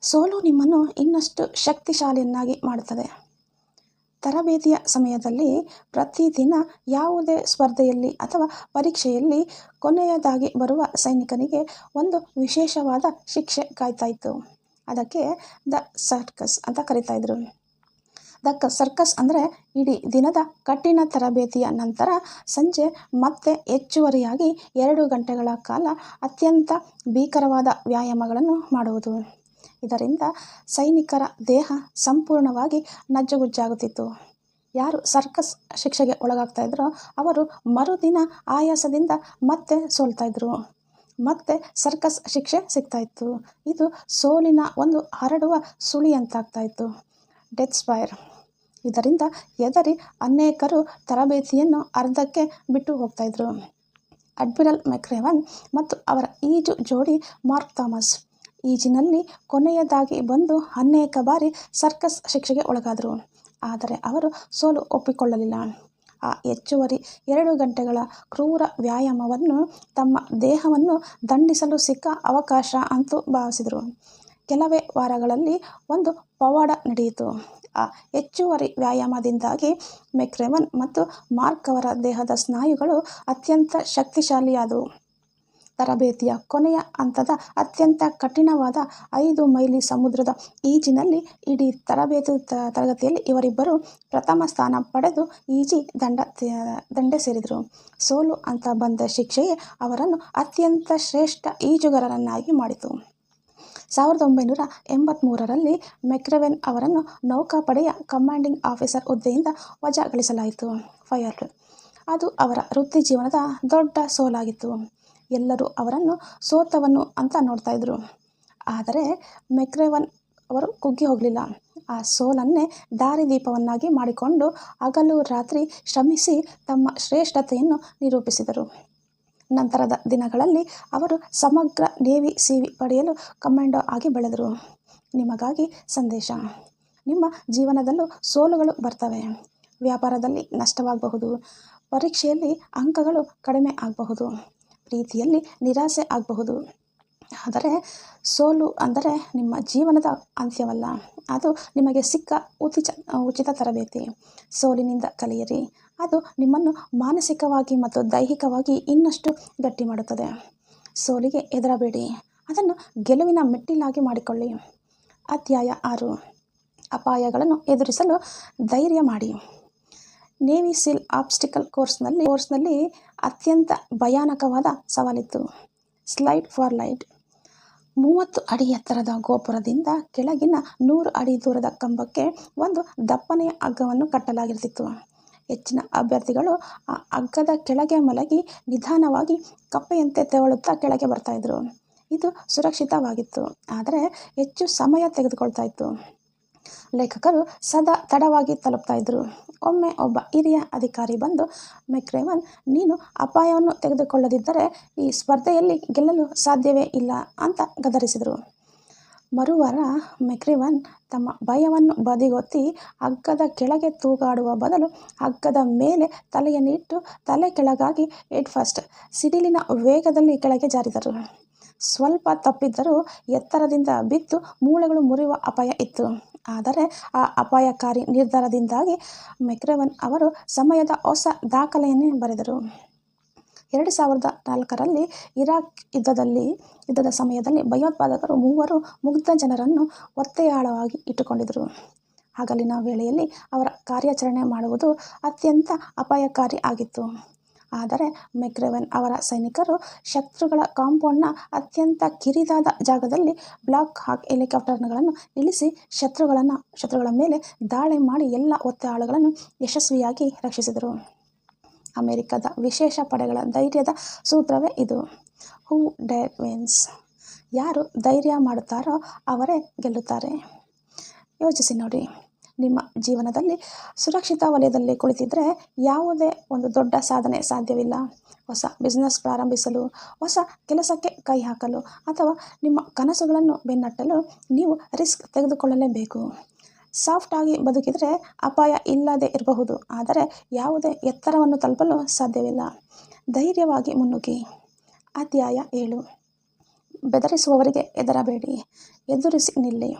ಸೋಲು ನಿಮ್ಮನ್ನು ಇನ್ನಷ್ಟು ಶಕ್ತಿಶಾಲಿಯನ್ನಾಗಿ ಮಾಡುತ್ತದೆ. ತರಬೇತಿಯ ಸಮಯದಲ್ಲಿ ಪ್ರತಿದಿನ ಯಾವುದೇ ಸ್ಪರ್ಧೆಯಲ್ಲಿ ಅಥವಾ ಪರೀಕ್ಷೆಯಲ್ಲಿ ಕೊನೆಯದಾಗಿ ಬರುವ ಸೈನಿಕನಿಗೆ ಒಂದು ವಿಶೇಷವಾದ ಶಿಕ್ಷೆ ಕಾಯ್ತಾ ಇತ್ತು. ಅದಕ್ಕೆ ದ ಸರ್ಕಸ್ ಅಂತ ಕರಿತಾ ಇದ್ರು. ದ ಸರ್ಕಸ್ ಅಂದರೆ ಇಡೀ ದಿನದ ಕಠಿಣ ತರಬೇತಿಯ ನಂತರ ಸಂಜೆ ಮತ್ತೆ ಹೆಚ್ಚುವರಿಯಾಗಿ 2 ಗಂಟೆಗಳ ಕಾಲ ಅತ್ಯಂತ ಭೀಕರವಾದ ವ್ಯಾಯಾಮಗಳನ್ನು ಮಾಡುವುದು. ಇದರಿಂದ ಸೈನಿಕರ ದೇಹ ಸಂಪೂರ್ಣವಾಗಿ ನಜ್ಜುಗುಜ್ಜಾಗುತ್ತಿತ್ತು. ಯಾರು ಸರ್ಕಸ್ ಶಿಕ್ಷೆಗೆ ಒಳಗಾಗ್ತಾ ಇದ್ರೋ ಅವರು ಮರುದಿನ ಆಯಾಸದಿಂದ ಮತ್ತೆ ಸೋಲ್ತಾ ಇದ್ರು. ಮತ್ತೆ ಸರ್ಕಸ್ ಶಿಕ್ಷೆ ಸಿಗ್ತಾ ಇತ್ತು. ಇದು ಸೋಲಿನ ಒಂದು ಹರಡುವ ಸುಳಿಯಂತಾಗ್ತಾ ಇತ್ತು, ಡೆತ್ ಸ್ಪೈರ್. ಇದರಿಂದ ಹೆದರಿ ಅನೇಕರು ತರಬೇತಿಯನ್ನು ಅರ್ಧಕ್ಕೆ ಬಿಟ್ಟು ಹೋಗ್ತಾ ಇದ್ರು. ಅಡ್ಮಿರಲ್ ಮೆಕ್ರೆವನ್ ಮತ್ತು ಅವರ ಈಜು ಜೋಡಿ ಮಾರ್ಕ್ ಥಾಮಸ್ ಈಜಿನಲ್ಲಿ ಕೊನೆಯದಾಗಿ ಬಂದು ಅನೇಕ ಬಾರಿ ಸರ್ಕಸ್ ಶಿಕ್ಷೆಗೆ ಒಳಗಾದರು. ಆದರೆ ಅವರು ಸೋಲು ಒಪ್ಪಿಕೊಳ್ಳಲಿಲ್ಲ. ಆ ಹೆಚ್ಚುವರಿ 2 ಗಂಟೆಗಳ ಕ್ರೂರ ವ್ಯಾಯಾಮವನ್ನು ತಮ್ಮ ದೇಹವನ್ನು ದಂಡಿಸಲು ಸಿಕ್ಕ ಅವಕಾಶ ಅಂತೂ ಭಾವಿಸಿದರು. ಕೆಲವೇ ವಾರಗಳಲ್ಲಿ ಒಂದು ಪವಾಡ ನಡೆಯಿತು. ಆ ಹೆಚ್ಚುವರಿ ವ್ಯಾಯಾಮದಿಂದಾಗಿ ಮೆಕ್ರೆವನ್ ಮತ್ತು ಮಾರ್ಕ್ ಅವರ ದೇಹದ ಸ್ನಾಯುಗಳು ಅತ್ಯಂತ ಶಕ್ತಿಶಾಲಿಯಾದವು. ತರಬೇತಿಯ ಕೊನೆಯ ಹಂತದ ಅತ್ಯಂತ ಕಠಿಣವಾದ 5 ಮೈಲಿ ಸಮುದ್ರದ ಈಜಿನಲ್ಲಿ ಇಡೀ ತರಬೇತಿ ತರಗತಿಯಲ್ಲಿ ಇವರಿಬ್ಬರು ಪ್ರಥಮ ಸ್ಥಾನ ಪಡೆದು ಈಜಿ ದಂಡೆ ಸೇರಿದರು. ಸೋಲು ಅಂತ ಬಂದ ಶಿಕ್ಷೆಯೇ ಅವರನ್ನು ಅತ್ಯಂತ ಶ್ರೇಷ್ಠ ಈಜುಗಾರರನ್ನಾಗಿ ಮಾಡಿತು. 1983ರಲ್ಲಿ ಮೆಕ್ರೆವೆನ್ ಅವರನ್ನು ನೌಕಾಪಡೆಯ ಕಮಾಂಡಿಂಗ್ ಆಫೀಸರ್ ಹುದ್ದೆಯಿಂದ ವಜಾಗೊಳಿಸಲಾಯಿತು. ಫೈರ್ಡ್. ಅದು ಅವರ ವೃತ್ತಿ ಜೀವನದ ದೊಡ್ಡ ಸೋಲಾಗಿತ್ತು. ಎಲ್ಲರೂ ಅವರನ್ನು ಸೋತವನು ಅಂತ ನೋಡ್ತಾ ಇದ್ರು. ಆದರೆ ಮೆಕ್ರೆವನ್ ಅವರು ಕುಗ್ಗಿ ಹೋಗಲಿಲ್ಲ. ಆ ಸೋಲನ್ನೇ ದಾರಿದೀಪವನ್ನಾಗಿ ಮಾಡಿಕೊಂಡು ಹಗಲು ರಾತ್ರಿ ಶ್ರಮಿಸಿ ತಮ್ಮ ಶ್ರೇಷ್ಠತೆಯನ್ನು ನಿರೂಪಿಸಿದರು. ನಂತರದ ದಿನಗಳಲ್ಲಿ ಅವರು ಸಮಗ್ರ ನೇವಿ ಸೇವೆ ಪಡೆಯಲು ಕಮಾಂಡೋ ಆಗಿ ಬೆಳೆದರು. ನಿಮಗಾಗಿ ಸಂದೇಶ. ನಿಮ್ಮ ಜೀವನದಲ್ಲೂ ಸೋಲುಗಳು ಬರ್ತವೆ. ವ್ಯಾಪಾರದಲ್ಲಿ ನಷ್ಟವಾಗಬಹುದು. ಪರೀಕ್ಷೆಯಲ್ಲಿ ಅಂಕಗಳು ಕಡಿಮೆ ಆಗಬಹುದು. ಪ್ರೀತಿಯಲ್ಲಿ ನಿರಾಸೆ ಆಗಬಹುದು. ಆದರೆ ಸೋಲು ಅಂದರೆ ನಿಮ್ಮ ಜೀವನದ ಅಂತ್ಯವಲ್ಲ, ಅದು ನಿಮಗೆ ಸಿಕ್ಕ ಉಚಿತ ತರಬೇತಿ. ಸೋಲಿನಿಂದ ಕಲಿಯಿರಿ. ಅದು ನಿಮ್ಮನ್ನು ಮಾನಸಿಕವಾಗಿ ಮತ್ತು ದೈಹಿಕವಾಗಿ ಇನ್ನಷ್ಟು ಗಟ್ಟಿ ಮಾಡುತ್ತದೆ. ಸೋಲಿಗೆ ಹೆದರಬೇಡಿ, ಅದನ್ನು ಗೆಲುವಿನ ಮೆಟ್ಟಿಲಾಗಿ ಮಾಡಿಕೊಳ್ಳಿ. ಅಧ್ಯಾಯ 6. ಅಪಾಯಗಳನ್ನು ಎದುರಿಸಲು ಧೈರ್ಯ ಮಾಡಿ. ನೇವಿ ಸೀಲ್ ಆಬ್ಸ್ಟಿಕಲ್ ಕೋರ್ಸ್ನಲ್ಲಿ ಅತ್ಯಂತ ಭಯಾನಕವಾದ ಸವಾಲಿತ್ತು. Slide for life. 30 ಅಡಿ ಎತ್ತರದ ಗೋಪುರದಿಂದ ಕೆಳಗಿನ 100 ಅಡಿ ದೂರದ ಕಂಬಕ್ಕೆ ಒಂದು ದಪ್ಪನೆಯ ಹಗ್ಗವನ್ನು ಕಟ್ಟಲಾಗಿರ್ತಿತ್ತು. ಹೆಚ್ಚಿನ ಅಭ್ಯರ್ಥಿಗಳು ಆ ಹಗ್ಗದ ಕೆಳಗೆ ಮಲಗಿ ನಿಧಾನವಾಗಿ ಕಪ್ಪೆಯಂತೆ ತೆವಳುತ್ತಾ ಕೆಳಗೆ ಬರ್ತಾಯಿದ್ರು. ಇದು ಸುರಕ್ಷಿತವಾಗಿತ್ತು, ಆದರೆ ಹೆಚ್ಚು ಸಮಯ ತೆಗೆದುಕೊಳ್ತಾ ಇತ್ತು. ಲೇಖಕರು ಸದಾ ತಡವಾಗಿ ತಲುಪ್ತಾ ಇದ್ರು. ಒಮ್ಮೆ ಒಬ್ಬ ಹಿರಿಯ ಅಧಿಕಾರಿ ಬಂದು, ಮೆಕ್ರೆವನ್, ನೀನು ಅಪಾಯವನ್ನು ತೆಗೆದುಕೊಳ್ಳದಿದ್ದರೆ ಈ ಸ್ಪರ್ಧೆಯಲ್ಲಿ ಗೆಲ್ಲಲು ಸಾಧ್ಯವೇ ಇಲ್ಲ ಅಂತ ಗದರಿಸಿದರು. ಮರುವಾರ ಮೆಕ್ರೆವನ್ ತಮ್ಮ ಭಯವನ್ನು ಬದಿಗೊತ್ತಿ ಹಗ್ಗದ ಕೆಳಗೆ ತೂಗಾಡುವ ಬದಲು ಹಗ್ಗದ ಮೇಲೆ ತಲೆಯನ್ನಿಟ್ಟು ತಲೆ ಕೆಳಗಾಗಿ ಹೆಡ್ ಫಸ್ಟ್ ಸಿಡಿಲಿನ ವೇಗದಲ್ಲಿ ಕೆಳಗೆ ಜಾರಿದರು. ಸ್ವಲ್ಪ ತಪ್ಪಿದ್ದರೂ ಎತ್ತರದಿಂದ ಬಿದ್ದು ಮೂಳೆಗಳು ಮುರಿಯುವ ಅಪಾಯ ಇತ್ತು. ಆದರೆ ಆ ಅಪಾಯಕಾರಿ ನಿರ್ಧಾರದಿಂದಾಗಿ ಮೆಕ್ರೆವನ್ ಅವರು ಸಮಯದ ಹೊಸ ದಾಖಲೆಯನ್ನೇ ಬರೆದರು. 2004ರಲ್ಲಿ ಇರಾಕ್ ಯುದ್ಧದ ಸಮಯದಲ್ಲಿ ಭಯೋತ್ಪಾದಕರು 3 ಮುಗ್ಧ ಜನರನ್ನು ಒತ್ತೆಯಾಳವಾಗಿ ಇಟ್ಟುಕೊಂಡಿದ್ದರು. ಹಗಲಿನ ವೇಳೆಯಲ್ಲಿ ಅವರ ಕಾರ್ಯಾಚರಣೆ ಮಾಡುವುದು ಅತ್ಯಂತ ಅಪಾಯಕಾರಿ ಆಗಿತ್ತು. ಆದರೆ ಮೆಕ್ರೆವನ್ ಅವರ ಸೈನಿಕರು ಶತ್ರುಗಳ ಕಾಂಪೌಂಡ್ನ ಅತ್ಯಂತ ಕಿರಿದಾದ ಜಾಗದಲ್ಲಿ ಬ್ಲಾಕ್ ಹಾಕ್ ಹೆಲಿಕಾಪ್ಟರ್ಗಳನ್ನು ಇಳಿಸಿ ಶತ್ರುಗಳ ಮೇಲೆ ದಾಳಿ ಮಾಡಿ ಎಲ್ಲ ಒತ್ತೆಯಾಳುಗಳನ್ನು ಯಶಸ್ವಿಯಾಗಿ ರಕ್ಷಿಸಿದರು. ಅಮೆರಿಕದ ವಿಶೇಷ ಪಡೆಗಳ ಧೈರ್ಯದ ಸೂತ್ರವೇ ಇದು. ಹೂ ಡೇರ್ ವಿನ್ಸ್. ಯಾರು ಧೈರ್ಯ ಮಾಡುತ್ತಾರೋ ಅವರೇ ಗೆಲ್ಲುತ್ತಾರೆ. ಯೋಚಿಸಿ ನೋಡಿ, ನಿಮ್ಮ ಜೀವನದಲ್ಲಿ ಸುರಕ್ಷಿತ ವಲಯದಲ್ಲಿ ಕುಳಿತಿದ್ದರೆ ಯಾವುದೇ ಒಂದು ದೊಡ್ಡ ಸಾಧನೆ ಸಾಧ್ಯವಿಲ್ಲ. ಹೊಸ ಬಿಸ್ನೆಸ್ ಪ್ರಾರಂಭಿಸಲು, ಹೊಸ ಕೆಲಸಕ್ಕೆ ಕೈ ಹಾಕಲು ಅಥವಾ ನಿಮ್ಮ ಕನಸುಗಳನ್ನು ಬೆನ್ನಟ್ಟಲು ನೀವು ರಿಸ್ಕ್ ತೆಗೆದುಕೊಳ್ಳಲೇಬೇಕು. ಸಾಫ್ಟ್ ಆಗಿ ಬದುಕಿದರೆ ಅಪಾಯ ಇಲ್ಲದೆ ಇರಬಹುದು, ಆದರೆ ಯಾವುದೇ ಎತ್ತರವನ್ನು ತಲುಪಲು ಸಾಧ್ಯವಿಲ್ಲ. ಧೈರ್ಯವಾಗಿ ಮುನ್ನುಗ್ಗಿ. ಅಧ್ಯಾಯ 7. ಬೆದರಿಸುವವರಿಗೆ ಹೆದರಬೇಡಿ, ಎದುರಿಸಿ ನಿಲ್ಲಿ.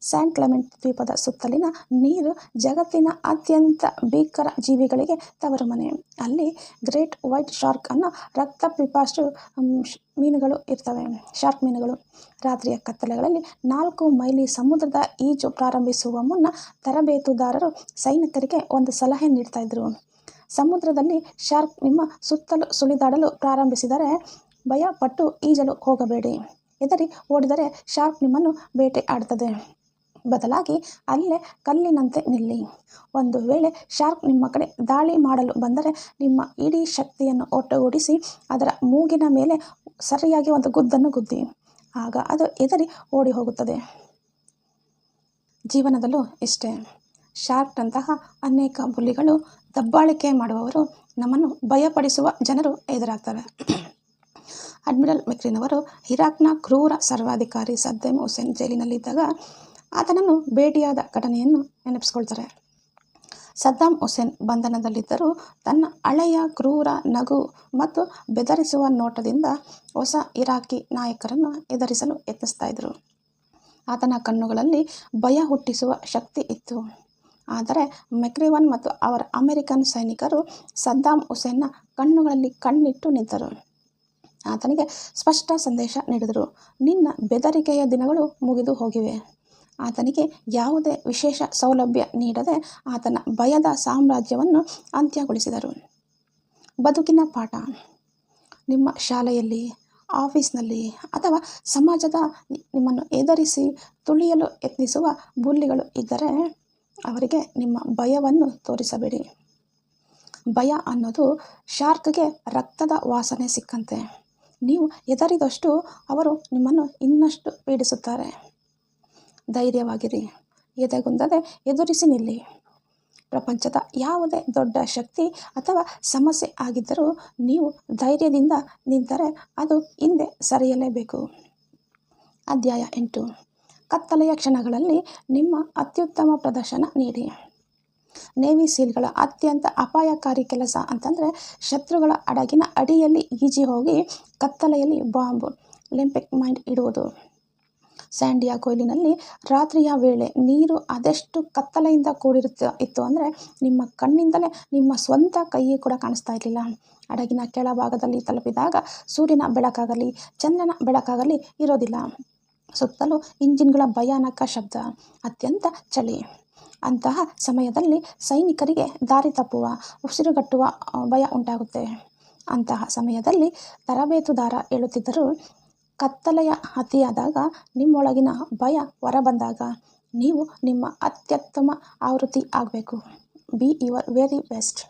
ಸ್ಯಾನ್ ಕ್ಲೆಮೆಂಟ್ ದ್ವೀಪದ ಸುತ್ತಲಿನ ನೀರು ಜಗತ್ತಿನ ಅತ್ಯಂತ ಭೀಕರ ಜೀವಿಗಳಿಗೆ ತವರು ಮನೆ. ಅಲ್ಲಿ ಗ್ರೇಟ್ ವೈಟ್ ಶಾರ್ಕ್ ಅನ್ನೋ ರಕ್ತಪಿಪಾಸು ಮೀನುಗಳು ಇರ್ತವೆ. ಶಾರ್ಕ್ ಮೀನುಗಳು ರಾತ್ರಿಯ ಕತ್ತಲೆಗಳಲ್ಲಿ 4 ಮೈಲಿ ಸಮುದ್ರದ ಈಜು ಪ್ರಾರಂಭಿಸುವ ಮುನ್ನ ತರಬೇತುದಾರರು ಸೈನಿಕರಿಗೆ ಒಂದು ಸಲಹೆ ನೀಡ್ತಾ ಇದ್ರು. ಸಮುದ್ರದಲ್ಲಿ ಶಾರ್ಕ್ ನಿಮ್ಮ ಸುತ್ತಲೂ ಸುಳಿದಾಡಲು ಪ್ರಾರಂಭಿಸಿದರೆ ಭಯಪಟ್ಟು ಈಜಲು ಹೋಗಬೇಡಿ. ಹೆದರಿ ಓಡಿದರೆ ಶಾರ್ಕ್ ನಿಮ್ಮನ್ನು ಬೇಟೆ ಆಡ್ತದೆ. ಬದಲಾಗಿ ಅಲ್ಲೇ ಕಲ್ಲಿನಂತೆ ನಿಲ್ಲಿ. ಒಂದು ವೇಳೆ ಶಾರ್ಕ್ ನಿಮ್ಮ ಕಡೆ ದಾಳಿ ಮಾಡಲು ಬಂದರೆ ನಿಮ್ಮ ಇಡೀ ಶಕ್ತಿಯನ್ನು ಒಟ್ಟುಗೂಡಿಸಿ ಅದರ ಮೂಗಿನ ಮೇಲೆ ಸರಿಯಾಗಿ ಒಂದು ಗುದ್ದನ್ನು ಗುದ್ದಿ. ಆಗ ಅದು ಹೆದರಿ ಓಡಿ ಹೋಗುತ್ತದೆ. ಜೀವನದಲ್ಲೂ ಇಷ್ಟೇ. ಶಾರ್ಕ್ನಂತಹ ಅನೇಕ ಬುಲ್ಲಿಗಳು, ದಬ್ಬಾಳಿಕೆ ಮಾಡುವವರು, ನಮ್ಮನ್ನು ಭಯಪಡಿಸುವ ಜನರು ಎದುರಾಗ್ತಾರೆ. ಅಡ್ಮಿರಲ್ ಮೆಕ್ರಿನವರು ಇರಾಕ್ನ ಕ್ರೂರ ಸರ್ವಾಧಿಕಾರಿ ಸದ್ದಾಮ್ ಹುಸೇನ್ ಜೈಲಿನಲ್ಲಿದ್ದಾಗ ಆತನನ್ನು ಭೇಟಿಯಾದ ಘಟನೆಯನ್ನು ನೆನಪಿಸ್ಕೊಳ್ತಾರೆ. ಸದ್ದಾಮ್ ಹುಸೇನ್ ಬಂಧನದಲ್ಲಿದ್ದರೂ ತನ್ನ ಹಳೆಯ ಕ್ರೂರ ನಗು ಮತ್ತು ಬೆದರಿಸುವ ನೋಟದಿಂದ ಹೊಸ ಇರಾಕಿ ನಾಯಕರನ್ನು ಎದುರಿಸಲು ಯತ್ನಿಸ್ತಾ ಇದ್ದರು. ಆತನ ಕಣ್ಣುಗಳಲ್ಲಿ ಭಯ ಹುಟ್ಟಿಸುವ ಶಕ್ತಿ ಇತ್ತು. ಆದರೆ ಮೆಕ್ರಿವನ್ ಮತ್ತು ಅವರ ಅಮೆರಿಕನ್ ಸೈನಿಕರು ಸದ್ದಾಂ ಹುಸೇನ್ನ ಕಣ್ಣುಗಳಲ್ಲಿ ಕಣ್ಣಿಟ್ಟು ನಿಂತರು. ಆತನಿಗೆ ಸ್ಪಷ್ಟ ಸಂದೇಶ ನೀಡಿದರು. ನಿನ್ನ ಬೆದರಿಕೆಯ ದಿನಗಳು ಮುಗಿದು ಹೋಗಿವೆ. ಆತನಿಗೆ ಯಾವುದೇ ವಿಶೇಷ ಸೌಲಭ್ಯ ನೀಡದೆ ಆತನ ಭಯದ ಸಾಮ್ರಾಜ್ಯವನ್ನು ಅಂತ್ಯಗೊಳಿಸಿದರು. ಬದುಕಿನ ಪಾಠ. ನಿಮ್ಮ ಶಾಲೆಯಲ್ಲಿ, ಆಫೀಸ್ನಲ್ಲಿ ಅಥವಾ ಸಮಾಜದ ನಿಮ್ಮನ್ನು ಎದುರಿಸಿ ತುಳಿಯಲು ಯತ್ನಿಸುವ ಬುಲ್ಲಿಗಳು ಇದ್ದರೆ ಅವರಿಗೆ ನಿಮ್ಮ ಭಯವನ್ನು ತೋರಿಸಬೇಡಿ. ಭಯ ಅನ್ನೋದು ಶಾರ್ಕ್ಗೆ ರಕ್ತದ ವಾಸನೆ ಸಿಕ್ಕಂತೆ. ನೀವು ಹೆದರಿದಷ್ಟು ಅವರು ನಿಮ್ಮನ್ನು ಇನ್ನಷ್ಟು ಪೀಡಿಸುತ್ತಾರೆ. ಧೈರ್ಯವಾಗಿರಿ, ಎದೆಗುಂದದೆ ಎದುರಿಸಿ ನಿಲ್ಲಿ. ಪ್ರಪಂಚದ ಯಾವುದೇ ದೊಡ್ಡ ಶಕ್ತಿ ಅಥವಾ ಸಮಸ್ಯೆ ಆಗಿದ್ದರೂ ನೀವು ಧೈರ್ಯದಿಂದ ನಿಂತರೆ ಅದು ಹಿಂದೆ ಸರಿಯಲೇಬೇಕು. ಅಧ್ಯಾಯ 8. ಕತ್ತಲೆಯ ಕ್ಷಣಗಳಲ್ಲಿ ನಿಮ್ಮ ಅತ್ಯುತ್ತಮ ಪ್ರದರ್ಶನ ನೀಡಿ. ನೇವಿ ಸೀಲ್ಗಳ ಅತ್ಯಂತ ಅಪಾಯಕಾರಿ ಕೆಲಸ ಅಂತಂದರೆ ಶತ್ರುಗಳ ಹಡಗಿನ ಅಡಿಯಲ್ಲಿ ಈಜಿ ಹೋಗಿ ಕತ್ತಲೆಯಲ್ಲಿ ಬಾಂಬ್ ಲಿಂಪಿಕ್ ಮೈಂಡ್ ಇಡುವುದು. ಸ್ಯಾಂಡಿಯಾ ಕೊಯ್ಲಿನಲ್ಲಿ ರಾತ್ರಿಯ ವೇಳೆ ನೀರು ಅದೆಷ್ಟು ಕತ್ತಲೆಯಿಂದ ಇತ್ತು ಅಂದರೆ ನಿಮ್ಮ ಕಣ್ಣಿಂದಲೇ ನಿಮ್ಮ ಸ್ವಂತ ಕೈ ಕೂಡ ಕಾಣಿಸ್ತಾ ಇರಲಿಲ್ಲ. ಹಡಗಿನ ಕೆಳಭಾಗದಲ್ಲಿ ತಲುಪಿದಾಗ ಸೂರ್ಯನ ಬೆಳಕಾಗಲಿ ಚಂದ್ರನ ಬೆಳಕಾಗಲಿ ಇರೋದಿಲ್ಲ. ಸುತ್ತಲೂ ಇಂಜಿನ್ಗಳ ಭಯಾನಕ ಶಬ್ದ, ಅತ್ಯಂತ ಚಳಿ. ಅಂತಹ ಸಮಯದಲ್ಲಿ ಸೈನಿಕರಿಗೆ ದಾರಿ ತಪ್ಪುವ, ಉಸಿರುಗಟ್ಟುವ ಭಯ ಉಂಟಾಗುತ್ತೆ. ಅಂತಹ ಸಮಯದಲ್ಲಿ ತರಬೇತುದಾರ ಹೇಳುತ್ತಿದ್ದರು, ಕತ್ತಲೆಯ ಅತಿಯಾದಾಗ, ನಿಮ್ಮೊಳಗಿನ ಭಯ ಹೊರಬಂದಾಗ ನೀವು ನಿಮ್ಮ ಅತ್ಯುತ್ತಮ ಆವೃತ್ತಿ ಆಗಬೇಕು. Be your very best.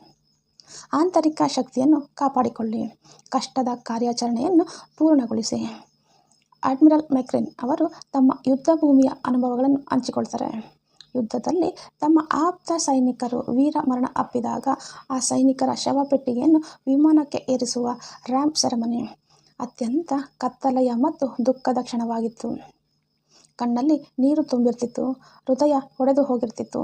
ಆಂತರಿಕ ಶಕ್ತಿಯನ್ನು ಕಾಪಾಡಿಕೊಳ್ಳಿ. ಕಷ್ಟದ ಕಾರ್ಯಾಚರಣೆಯನ್ನು ಪೂರ್ಣಗೊಳಿಸಿ. ಅಡ್ಮಿರಲ್ ಮೆಕ್ರಿನ್ ಅವರು ತಮ್ಮ ಯುದ್ಧ ಭೂಮಿಯ ಅನುಭವಗಳನ್ನು ಹಂಚಿಕೊಳ್ತಾರೆ. ಯುದ್ಧದಲ್ಲಿ ತಮ್ಮ ಆಪ್ತ ಸೈನಿಕರು ವೀರ ಮರಣ ಅಪ್ಪಿದಾಗ ಆ ಸೈನಿಕರ ಶವಪೆಟ್ಟಿಗೆಯನ್ನು ವಿಮಾನಕ್ಕೆ ಏರಿಸುವ ರ್ಯಾಂಪ್ ಸೆರೆಮನಿ ಅತ್ಯಂತ ಕತ್ತಲೆಯ ಮತ್ತು ದುಃಖದ ಕ್ಷಣವಾಗಿತ್ತು. ಕಣ್ಣಲ್ಲಿ ನೀರು ತುಂಬಿರ್ತಿತ್ತು, ಹೃದಯ ಒಡೆದು ಹೋಗಿರ್ತಿತ್ತು.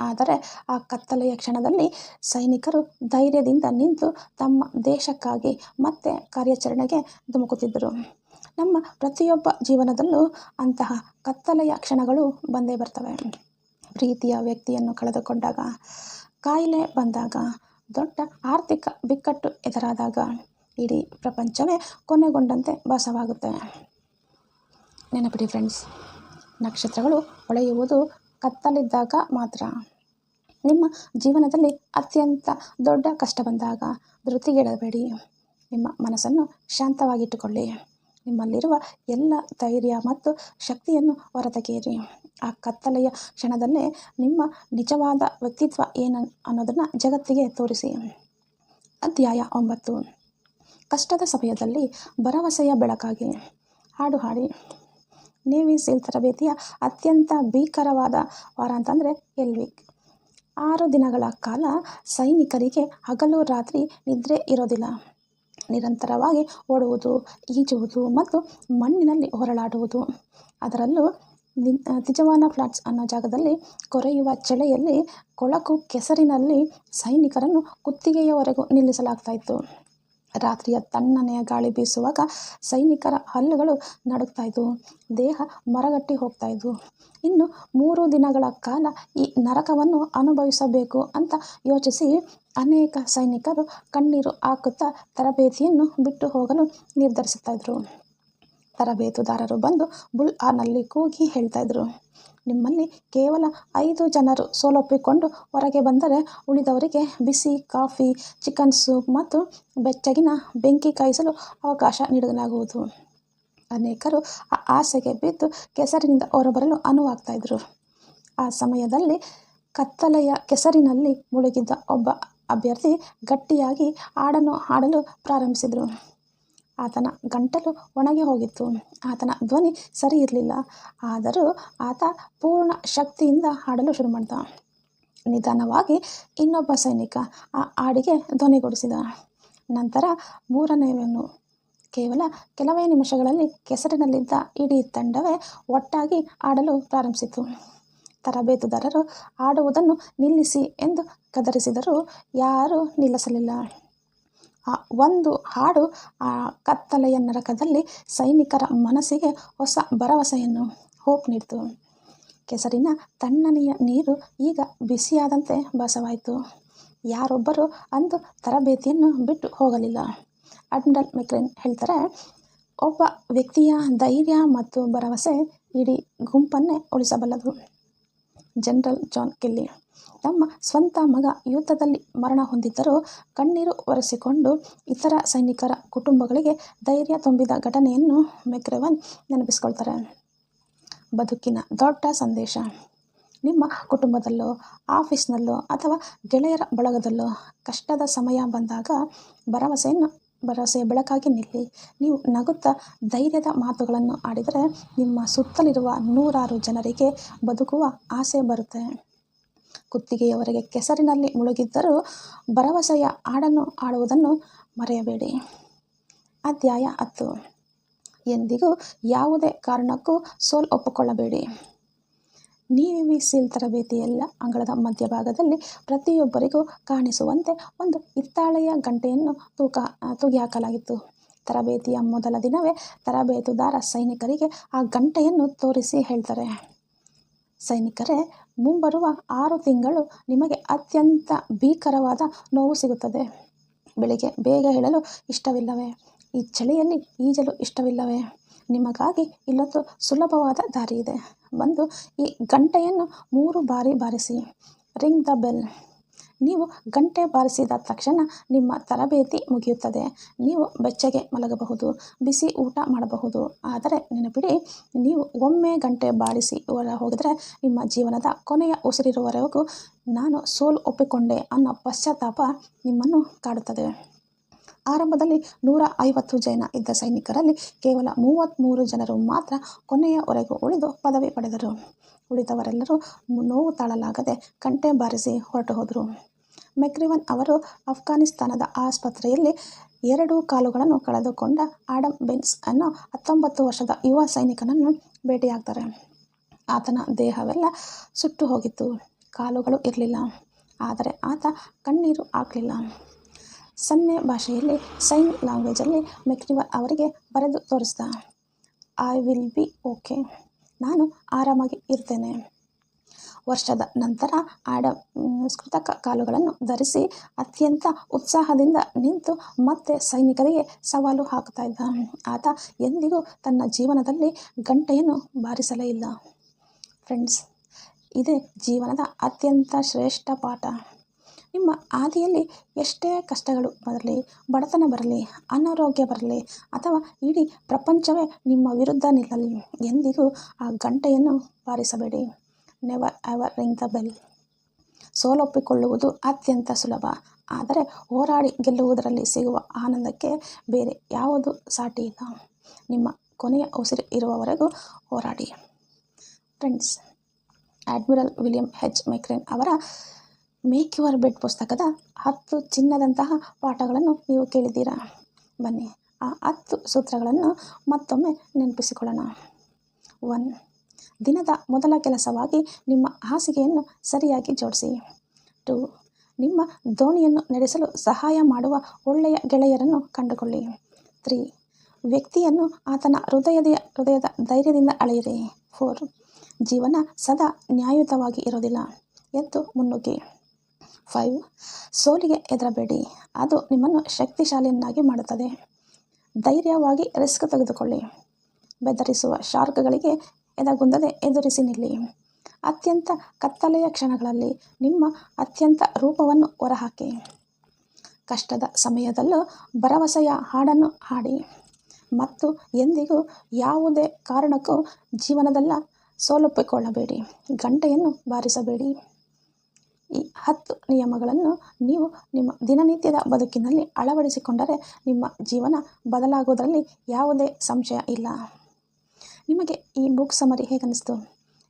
ಆದರೆ ಆ ಕತ್ತಲೆಯ ಕ್ಷಣದಲ್ಲಿ ಸೈನಿಕರು ಧೈರ್ಯದಿಂದ ನಿಂತು ತಮ್ಮ ದೇಶಕ್ಕಾಗಿ ಮತ್ತೆ ಕಾರ್ಯಾಚರಣೆಗೆ ಧುಮುಕುತ್ತಿದ್ದರು. ನಮ್ಮ ಪ್ರತಿಯೊಬ್ಬ ಜೀವನದಲ್ಲೂ ಅಂತಹ ಕತ್ತಲೆಯ ಕ್ಷಣಗಳು ಬಂದೇ ಬರ್ತವೆ. ಪ್ರೀತಿಯ ವ್ಯಕ್ತಿಯನ್ನು ಕಳೆದುಕೊಂಡಾಗ, ಕಾಯಿಲೆ ಬಂದಾಗ, ದೊಡ್ಡ ಆರ್ಥಿಕ ಬಿಕ್ಕಟ್ಟು ಎದುರಾದಾಗ, ಇಡೀ ಪ್ರಪಂಚವೇ ಕೊನೆಗೊಂಡಂತೆ ಭಾಸವಾಗುತ್ತೆ. ನೆನಪಿಡಿ ಫ್ರೆಂಡ್ಸ್, ನಕ್ಷತ್ರಗಳು ಹೊಳೆಯುವುದು ಕತ್ತಲಿದ್ದಾಗ ಮಾತ್ರ. ನಿಮ್ಮ ಜೀವನದಲ್ಲಿ ಅತ್ಯಂತ ದೊಡ್ಡ ಕಷ್ಟ ಬಂದಾಗ ಧೃತಿಗೆಡಬೇಡಿ. ನಿಮ್ಮ ಮನಸ್ಸನ್ನು ಶಾಂತವಾಗಿಟ್ಟುಕೊಳ್ಳಿ. ನಿಮ್ಮಲ್ಲಿರುವ ಎಲ್ಲ ಧೈರ್ಯ ಮತ್ತು ಶಕ್ತಿಯನ್ನು ಹೊರತೆಗೆಯಿರಿ. ಆ ಕತ್ತಲೆಯ ಕ್ಷಣದಲ್ಲೇ ನಿಮ್ಮ ನಿಜವಾದ ವ್ಯಕ್ತಿತ್ವ ಏನು ಅನ್ನೋದನ್ನು ಜಗತ್ತಿಗೆ ತೋರಿಸಿ. ಅಧ್ಯಾಯ 9. ಕಷ್ಟದ ಸಮಯದಲ್ಲಿ ಭರವಸೆಯ ಬೆಳಕಾಗಿ. ಹಾಡು ಹಾಡಿ. ನೇವಿ ಸೀಲ್ ತರಬೇತಿಯ ಅತ್ಯಂತ ಭೀಕರವಾದ ವಾರ ಅಂತಂದರೆ ಎಲ್ ವೀಕ್. 6 ದಿನಗಳ ಕಾಲ ಸೈನಿಕರಿಗೆ ಹಗಲು ರಾತ್ರಿ ನಿದ್ರೆ ಇರೋದಿಲ್ಲ. ನಿರಂತರವಾಗಿ ಓಡುವುದು, ಈಜುವುದು ಮತ್ತು ಮಣ್ಣಿನಲ್ಲಿ ಹೊರಳಾಡುವುದು. ಅದರಲ್ಲೂ ತಿಜವಾನ ಫ್ಲಾಟ್ಸ್ ಅನ್ನೋ ಜಾಗದಲ್ಲಿ ಕೊರೆಯುವ ಚಳಿಯಲ್ಲಿ ಕೊಳಕು ಕೆಸರಿನಲ್ಲಿ ಸೈನಿಕರನ್ನು ಕುತ್ತಿಗೆಯವರೆಗೂ ನಿಲ್ಲಿಸಲಾಗ್ತಾಯಿತ್ತು. ರಾತ್ರಿಯ ತಣ್ಣನೆಯ ಗಾಳಿ ಬೀಸುವಾಗ ಸೈನಿಕರ ಹಲ್ಲುಗಳು ನಡುಗ್ತಾಯಿದ್ವು, ದೇಹ ಮರಗಟ್ಟಿ ಹೋಗ್ತಾಯಿದ್ವು. ಇನ್ನು 3 ದಿನಗಳ ಕಾಲ ಈ ನರಕವನ್ನು ಅನುಭವಿಸಬೇಕು ಅಂತ ಯೋಚಿಸಿ ಅನೇಕ ಸೈನಿಕರು ಕಣ್ಣೀರು ಹಾಕುತ್ತಾ ತರಬೇತಿಯನ್ನು ಬಿಟ್ಟು ಹೋಗಲು ನಿರ್ಧರಿಸುತ್ತಾಯಿದ್ರು. ತರಬೇತುದಾರರು ಬಂದು ಬುಲ್ ಆರ್ನಲ್ಲಿ ಕೂಗಿ ಹೇಳ್ತಾಯಿದ್ರು, ನಿಮ್ಮಲ್ಲಿ ಕೇವಲ 5 ಜನರು ಸೋಲೊಪ್ಪಿಕೊಂಡು ಹೊರಗೆ ಬಂದರೆ ಉಳಿದವರಿಗೆ ಬಿಸಿ ಕಾಫಿ, ಚಿಕನ್ ಸೂಪ್ ಮತ್ತು ಬೆಚ್ಚಗಿನ ಬೆಂಕಿ ಕಾಯಿಸಲು ಅವಕಾಶ ನೀಡಲಾಗುವುದು. ಅನೇಕರು ಆ ಆಸೆಗೆ ಬಿದ್ದು ಕೆಸರಿನಿಂದ ಹೊರಬರಲು ಅನುವಾಗ್ತಾಯಿದ್ರು. ಆ ಸಮಯದಲ್ಲಿ ಕತ್ತಲೆಯ ಕೆಸರಿನಲ್ಲಿ ಮುಳುಗಿದ್ದ ಒಬ್ಬ ಅಭ್ಯರ್ಥಿ ಗಟ್ಟಿಯಾಗಿ ಹಾಡನ್ನು ಹಾಡಲು ಪ್ರಾರಂಭಿಸಿದರು. ಆತನ ಗಂಟಲು ಒಣಗಿ ಹೋಗಿತ್ತು. ಆತನ ಧ್ವನಿ ಸರಿ ಇರಲಿಲ್ಲ. ಆದರೂ ಆತ ಪೂರ್ಣ ಶಕ್ತಿಯಿಂದ ಹಾಡಲು ಶುರು ಮಾಡಿದ. ನಿಧಾನವಾಗಿ ಇನ್ನೊಬ್ಬ ಸೈನಿಕ ಆ ಹಾಡಿಗೆ ಧ್ವನಿಗೊಳಿಸಿದ. ನಂತರ 3ನೇಯವನು. ಕೇವಲ ಕೆಲವೇ ನಿಮಿಷಗಳಲ್ಲಿ ಕೆಸರಿನಲ್ಲಿದ್ದ ಇಡೀ ತಂಡವೇ ಒಟ್ಟಾಗಿ ಹಾಡಲು ಪ್ರಾರಂಭಿಸಿತು. ತರಬೇತುದಾರರು ಹಾಡುವುದನ್ನು ನಿಲ್ಲಿಸಿ ಎಂದು ಗದರಿಸಿದರೂ ಯಾರೂ ನಿಲ್ಲಿಸಲಿಲ್ಲ. ಆ ಒಂದು ಹಾಡು ಆ ಕತ್ತಲೆಯ ನರಕದಲ್ಲಿ ಸೈನಿಕರ ಮನಸ್ಸಿಗೆ ಹೊಸ ಭರವಸೆಯನ್ನು, ಹೋಪ್ ನೀಡಿತು. ಕೆಸರಿನ ತಣ್ಣನೆಯ ನೀರು ಈಗ ಬಿಸಿಯಾದಂತೆ ಭಾಸವಾಯಿತು. ಯಾರೊಬ್ಬರೂ ಅಂದು ತರಬೇತಿಯನ್ನು ಬಿಟ್ಟು ಹೋಗಲಿಲ್ಲ. ಅಡ್ಮಿರಲ್ ಮೆಕ್ರೇನ್ ಹೇಳ್ತಾರೆ, ಒಬ್ಬ ವ್ಯಕ್ತಿಯ ಧೈರ್ಯ ಮತ್ತು ಭರವಸೆ ಇಡೀ ಗುಂಪನ್ನೇ ಉಳಿಸಬಲ್ಲದು. ಜನರಲ್ ಜಾನ್ ಕೆಲ್ಲಿ ತಮ್ಮ ಸ್ವಂತ ಮಗ ಯುದ್ಧದಲ್ಲಿ ಮರಣ ಹೊಂದಿದ್ದರೂ ಕಣ್ಣೀರು ಒರೆಸಿಕೊಂಡು ಇತರ ಸೈನಿಕರ ಕುಟುಂಬಗಳಿಗೆ ಧೈರ್ಯ ತುಂಬಿದ ಘಟನೆಯನ್ನು ಮೆಕ್ರೆವನ್ ನೆನಪಿಸಿಕೊಳ್ತಾರೆ. ಬದುಕಿನ ದೊಡ್ಡ ಸಂದೇಶ. ನಿಮ್ಮ ಕುಟುಂಬದಲ್ಲೋ, ಆಫೀಸ್ನಲ್ಲೋ ಅಥವಾ ಗೆಳೆಯರ ಬಳಗದಲ್ಲೋ ಕಷ್ಟದ ಸಮಯ ಬಂದಾಗ ಭರವಸೆಯ ಬೆಳಕಾಗಿ ನಿಲ್ಲಿ. ನೀವು ನಗುತ್ತಾ ಧೈರ್ಯದ ಮಾತುಗಳನ್ನು ಆಡಿದರೆ ನಿಮ್ಮ ಸುತ್ತಲಿರುವ ನೂರಾರು ಜನರಿಗೆ ಬದುಕುವ ಆಸೆ ಬರುತ್ತೆ. ಕುತ್ತಿಗೆಯವರೆಗೆ ಕೆಸರಿನಲ್ಲಿ ಮುಳುಗಿದ್ದರೂ ಭರವಸೆಯ ಹಾಡನ್ನು ಆಡುವುದನ್ನು ಮರೆಯಬೇಡಿ. ಅಧ್ಯಾಯ 10. ಎಂದಿಗೂ ಯಾವುದೇ ಕಾರಣಕ್ಕೂ ಸೋಲು ಒಪ್ಪಿಕೊಳ್ಳಬೇಡಿ. ನೇವಿ ಸೀಲ್ ತರಬೇತಿಯೆಲ್ಲ ಅಂಗಳದ ಮಧ್ಯಭಾಗದಲ್ಲಿ ಪ್ರತಿಯೊಬ್ಬರಿಗೂ ಕಾಣಿಸುವಂತೆ ಒಂದು ಹಿತ್ತಾಳೆಯ ಗಂಟೆಯನ್ನು ತೂಗಿ ಹಾಕಲಾಗಿತ್ತು. ತರಬೇತಿಯ ಮೊದಲ ದಿನವೇ ತರಬೇತುದಾರ ಸೈನಿಕರಿಗೆ ಆ ಗಂಟೆಯನ್ನು ತೋರಿಸಿ ಹೇಳ್ತಾರೆ, ಸೈನಿಕರೇ, ಮುಂಬರುವ 6 ತಿಂಗಳು ನಿಮಗೆ ಅತ್ಯಂತ ಭೀಕರವಾದ ನೋವು ಸಿಗುತ್ತದೆ. ಬೆಳಿಗ್ಗೆ ಬೇಗ ಏಳಲು ಇಷ್ಟವಿಲ್ಲವೇ? ಈ ಚಳಿಯಲ್ಲಿ ಈಜಲು ಇಷ್ಟವಿಲ್ಲವೇ? ನಿಮಗಾಗಿ ಇಲ್ಲೊಂದು ಸುಲಭವಾದ ದಾರಿ ಇದೆ. ಬಂದು ಈ ಗಂಟೆಯನ್ನು 3 ಬಾರಿ ಬಾರಿಸಿ. Ring the bell. ನೀವು ಗಂಟೆ ಬಾರಿಸಿದ ತಕ್ಷಣ ನಿಮ್ಮ ತರಬೇತಿ ಮುಗಿಯುತ್ತದೆ. ನೀವು ಬೆಚ್ಚಗೆ ಮಲಗಬಹುದು, ಬಿಸಿ ಊಟ ಮಾಡಬಹುದು. ಆದರೆ ನೆನಪಿಡಿ, ನೀವು ಒಮ್ಮೆ ಗಂಟೆ ಬಾರಿಸಿ ಹೊರ ಹೋಗಿದರೆ ನಿಮ್ಮ ಜೀವನದ ಕೊನೆಯ ಉಸಿರಿರುವವರೆಗೂ ನಾನು ಸೋಲು ಒಪ್ಪಿಕೊಂಡೆ ಅನ್ನೋ ಪಶ್ಚಾತ್ತಾಪ ನಿಮ್ಮನ್ನು ಕಾಡುತ್ತದೆ. ಆರಂಭದಲ್ಲಿ 150 ಜನ ಇದ್ದ ಸೈನಿಕರಲ್ಲಿ ಕೇವಲ 33 ಜನರು ಮಾತ್ರ ಕೊನೆಯವರೆಗೂ ಉಳಿದು ಪದವಿ ಪಡೆದರು. ಉಳಿದವರೆಲ್ಲರೂ ನೋವು ತಾಳಲಾಗದೆ ಗಂಟೆ ಬಾರಿಸಿ ಹೊರಟು ಹೋದರು. ಮೆಕ್ರಿವನ್ ಅವರು ಅಫ್ಘಾನಿಸ್ತಾನದ ಆಸ್ಪತ್ರೆಯಲ್ಲಿ 2 ಕಾಲುಗಳನ್ನು ಕಳೆದುಕೊಂಡ ಆಡಮ್ ಬೆನ್ಸ್ ಅನ್ನೋ 19 ವರ್ಷದ ಯುವ ಸೈನಿಕನನ್ನು ಭೇಟಿಯಾಗ್ತಾರೆ. ಆತನ ದೇಹವೆಲ್ಲ ಸುಟ್ಟು ಹೋಗಿತ್ತು. ಕಾಲುಗಳು ಇರಲಿಲ್ಲ. ಆದರೆ ಆತ ಕಣ್ಣೀರು ಹಾಕಲಿಲ್ಲ. ಸನ್ನೆ ಭಾಷೆಯಲ್ಲಿ, ಸೈನ್ ಲ್ಯಾಂಗ್ವೇಜಲ್ಲಿ ಮೆಕ್ರಿವನ್ ಅವರಿಗೆ ಬರೆದು ತೋರಿಸಿದ, ಐ ವಿಲ್ ಬಿ ಓಕೆ. ನಾನು ಆರಾಮಾಗಿ ಇರ್ತೇನೆ. ವರ್ಷದ ನಂತರ ಆಡಮ್ ಕೃತಕ ಕಾಲುಗಳನ್ನು ಧರಿಸಿ ಅತ್ಯಂತ ಉತ್ಸಾಹದಿಂದ ನಿಂತು ಮತ್ತೆ ಸೈನಿಕರಿಗೆ ಸವಾಲು ಹಾಕ್ತಾ ಇದ್ದ. ಆತ ಎಂದಿಗೂ ತನ್ನ ಜೀವನದಲ್ಲಿ ಗಂಟೆಯನ್ನು ಬಾರಿಸಲೇ ಇಲ್ಲ. ಫ್ರೆಂಡ್ಸ್, ಇದೇ ಜೀವನದ ಅತ್ಯಂತ ಶ್ರೇಷ್ಠ ಪಾಠ. ನಿಮ್ಮ ಹಾದಿಯಲ್ಲಿ ಎಷ್ಟೇ ಕಷ್ಟಗಳು ಬರಲಿ, ಬಡತನ ಬರಲಿ, ಅನಾರೋಗ್ಯ ಬರಲಿ ಅಥವಾ ಇಡೀ ಪ್ರಪಂಚವೇ ನಿಮ್ಮ ವಿರುದ್ಧ ನಿಲ್ಲಲಿ, ಎಂದಿಗೂ ಆ ಗಂಟೆಯನ್ನು ಬಾರಿಸಬೇಡಿ. Never ever ring the bell. ಸೋಲೊಪ್ಪಿಕೊಳ್ಳುವುದು ಅತ್ಯಂತ ಸುಲಭ. ಆದರೆ ಹೋರಾಡಿ ಗೆಲ್ಲುವುದರಲ್ಲಿ ಸಿಗುವ ಆನಂದಕ್ಕೆ ಬೇರೆ ಯಾವುದು ಸಾಟಿ ಇಲ್ಲ. ನಿಮ್ಮ ಕೊನೆಯ ಉಸಿರು ಇರುವವರೆಗೂ ಹೋರಾಡಿ. ಫ್ರೆಂಡ್ಸ್, ಅಡ್ಮಿರಲ್ ವಿಲಿಯಂ ಎಚ್ ಮೆಕ್ರೇನ್ ಅವರ ಮೇಕ್ ಯುವರ್ ಬೆಡ್ ಪುಸ್ತಕದ 10 ಚಿನ್ನದಂತಹ ಪಾಠಗಳನ್ನು ನೀವು ಕೇಳಿದ್ದೀರಾ. ಬನ್ನಿ, ಆ 10 ಸೂತ್ರಗಳನ್ನು ಮತ್ತೊಮ್ಮೆ ನೆನಪಿಸಿಕೊಳ್ಳೋಣ. 1. ದಿನದ ಮೊದಲ ಕೆಲಸವಾಗಿ ನಿಮ್ಮ ಹಾಸಿಗೆಯನ್ನು ಸರಿಯಾಗಿ ಜೋಡಿಸಿ. 2. ನಿಮ್ಮ ದೋಣಿಯನ್ನು ನಡೆಸಲು ಸಹಾಯ ಮಾಡುವ ಒಳ್ಳೆಯ ಗೆಳೆಯರನ್ನು ಕಂಡುಕೊಳ್ಳಿ. 3. ವ್ಯಕ್ತಿಯನ್ನು ಆತನ ಹೃದಯದ ಧೈರ್ಯದಿಂದ ಅಳೆಯಿರಿ. 4. ಜೀವನ ಸದಾ ನ್ಯಾಯಯುತವಾಗಿ ಇರೋದಿಲ್ಲ. ಎದ್ದು ಮುನ್ನುಗ್ಗಿ. 5. ಸೋಲಿಗೆ ಹೆದರಬೇಡಿ, ಅದು ನಿಮ್ಮನ್ನು ಶಕ್ತಿಶಾಲಿಯನ್ನಾಗಿ ಮಾಡುತ್ತದೆ. ಧೈರ್ಯವಾಗಿ ರಿಸ್ಕ್ ತೆಗೆದುಕೊಳ್ಳಿ. ಬೆದರಿಸುವ ಶಾರ್ಕ್ಗಳಿಗೆ ಎದೆಗುಂದದೆ ಎದುರಿಸಿ ನಿಲ್ಲಿ. ಅತ್ಯಂತ ಕತ್ತಲೆಯ ಕ್ಷಣಗಳಲ್ಲಿ ನಿಮ್ಮ ಅತ್ಯಂತ ರೂಪವನ್ನು ಹೊರಹಾಕಿ. ಕಷ್ಟದ ಸಮಯದಲ್ಲೂ ಭರವಸೆಯ ಹಾಡನ್ನು ಹಾಡಿ. ಮತ್ತು ಎಂದಿಗೂ ಯಾವುದೇ ಕಾರಣಕ್ಕೂ ಜೀವನದಲ್ಲ ಸೋಲೊಪ್ಪಿಕೊಳ್ಳಬೇಡಿ. ಗಂಟೆಯನ್ನು ಬಾರಿಸಬೇಡಿ. ಈ 10 ನಿಯಮಗಳನ್ನು ನೀವು ನಿಮ್ಮ ದಿನನಿತ್ಯದ ಬದುಕಿನಲ್ಲಿ ಅಳವಡಿಸಿಕೊಂಡರೆ ನಿಮ್ಮ ಜೀವನ ಬದಲಾಗುವುದರಲ್ಲಿ ಯಾವುದೇ ಸಂಶಯ ಇಲ್ಲ. ನಿಮಗೆ ಈ ಬುಕ್ ಸಮರಿ ಹೇಗನ್ನಿಸ್ತು?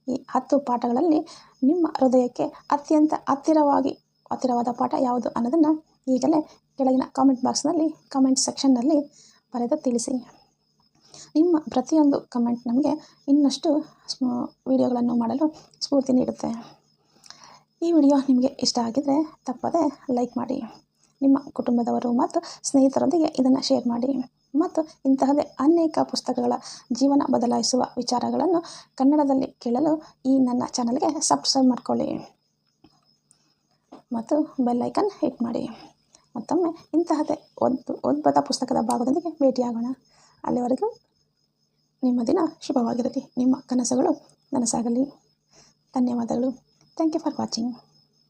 ಈ 10 ಪಾಠಗಳಲ್ಲಿ ನಿಮ್ಮ ಹೃದಯಕ್ಕೆ ಅತ್ಯಂತ ಹತ್ತಿರವಾದ ಪಾಠ ಯಾವುದು ಅನ್ನೋದನ್ನು ಈಗಲೇ ಕೆಳಗಿನ ಕಾಮೆಂಟ್ ಬಾಕ್ಸ್ನಲ್ಲಿ ಕಮೆಂಟ್ ಸೆಕ್ಷನ್ನಲ್ಲಿ ಬರೆದು ತಿಳಿಸಿ. ನಿಮ್ಮ ಪ್ರತಿಯೊಂದು ಕಮೆಂಟ್ ನಮಗೆ ಇನ್ನಷ್ಟು ವಿಡಿಯೋಗಳನ್ನು ಮಾಡಲು ಸ್ಫೂರ್ತಿ ನೀಡುತ್ತೆ. ಈ ವಿಡಿಯೋ ನಿಮಗೆ ಇಷ್ಟ ಆಗಿದ್ದರೆ ತಪ್ಪದೆ ಲೈಕ್ ಮಾಡಿ. ನಿಮ್ಮ ಕುಟುಂಬದವರು ಮತ್ತು ಸ್ನೇಹಿತರೊಂದಿಗೆ ಇದನ್ನು ಶೇರ್ ಮಾಡಿ. ಮತ್ತು ಇಂತಹದೇ ಅನೇಕ ಪುಸ್ತಕಗಳ ಜೀವನ ಬದಲಾಯಿಸುವ ವಿಚಾರಗಳನ್ನು ಕನ್ನಡದಲ್ಲಿ ಕೇಳಲು ಈ ನನ್ನ ಚಾನಲ್ಗೆ ಸಬ್ಸ್ಕ್ರೈಬ್ ಮಾಡ್ಕೊಳ್ಳಿ ಮತ್ತು ಬೆಲ್ ಐಕನ್ ಹಿಟ್ ಮಾಡಿ. ಮತ್ತೊಮ್ಮೆ ಇಂತಹದೇ ಅದ್ಭುತ ಪುಸ್ತಕದ ಭಾಗದೊಂದಿಗೆ ಭೇಟಿಯಾಗೋಣ. ಅಲ್ಲಿವರೆಗೂ ನಿಮ್ಮ ದಿನ ಶುಭವಾಗಿರಲಿ. ನಿಮ್ಮ ಕನಸುಗಳು ನನಸಾಗಲಿ. ಧನ್ಯವಾದಗಳು. Thank you for watching.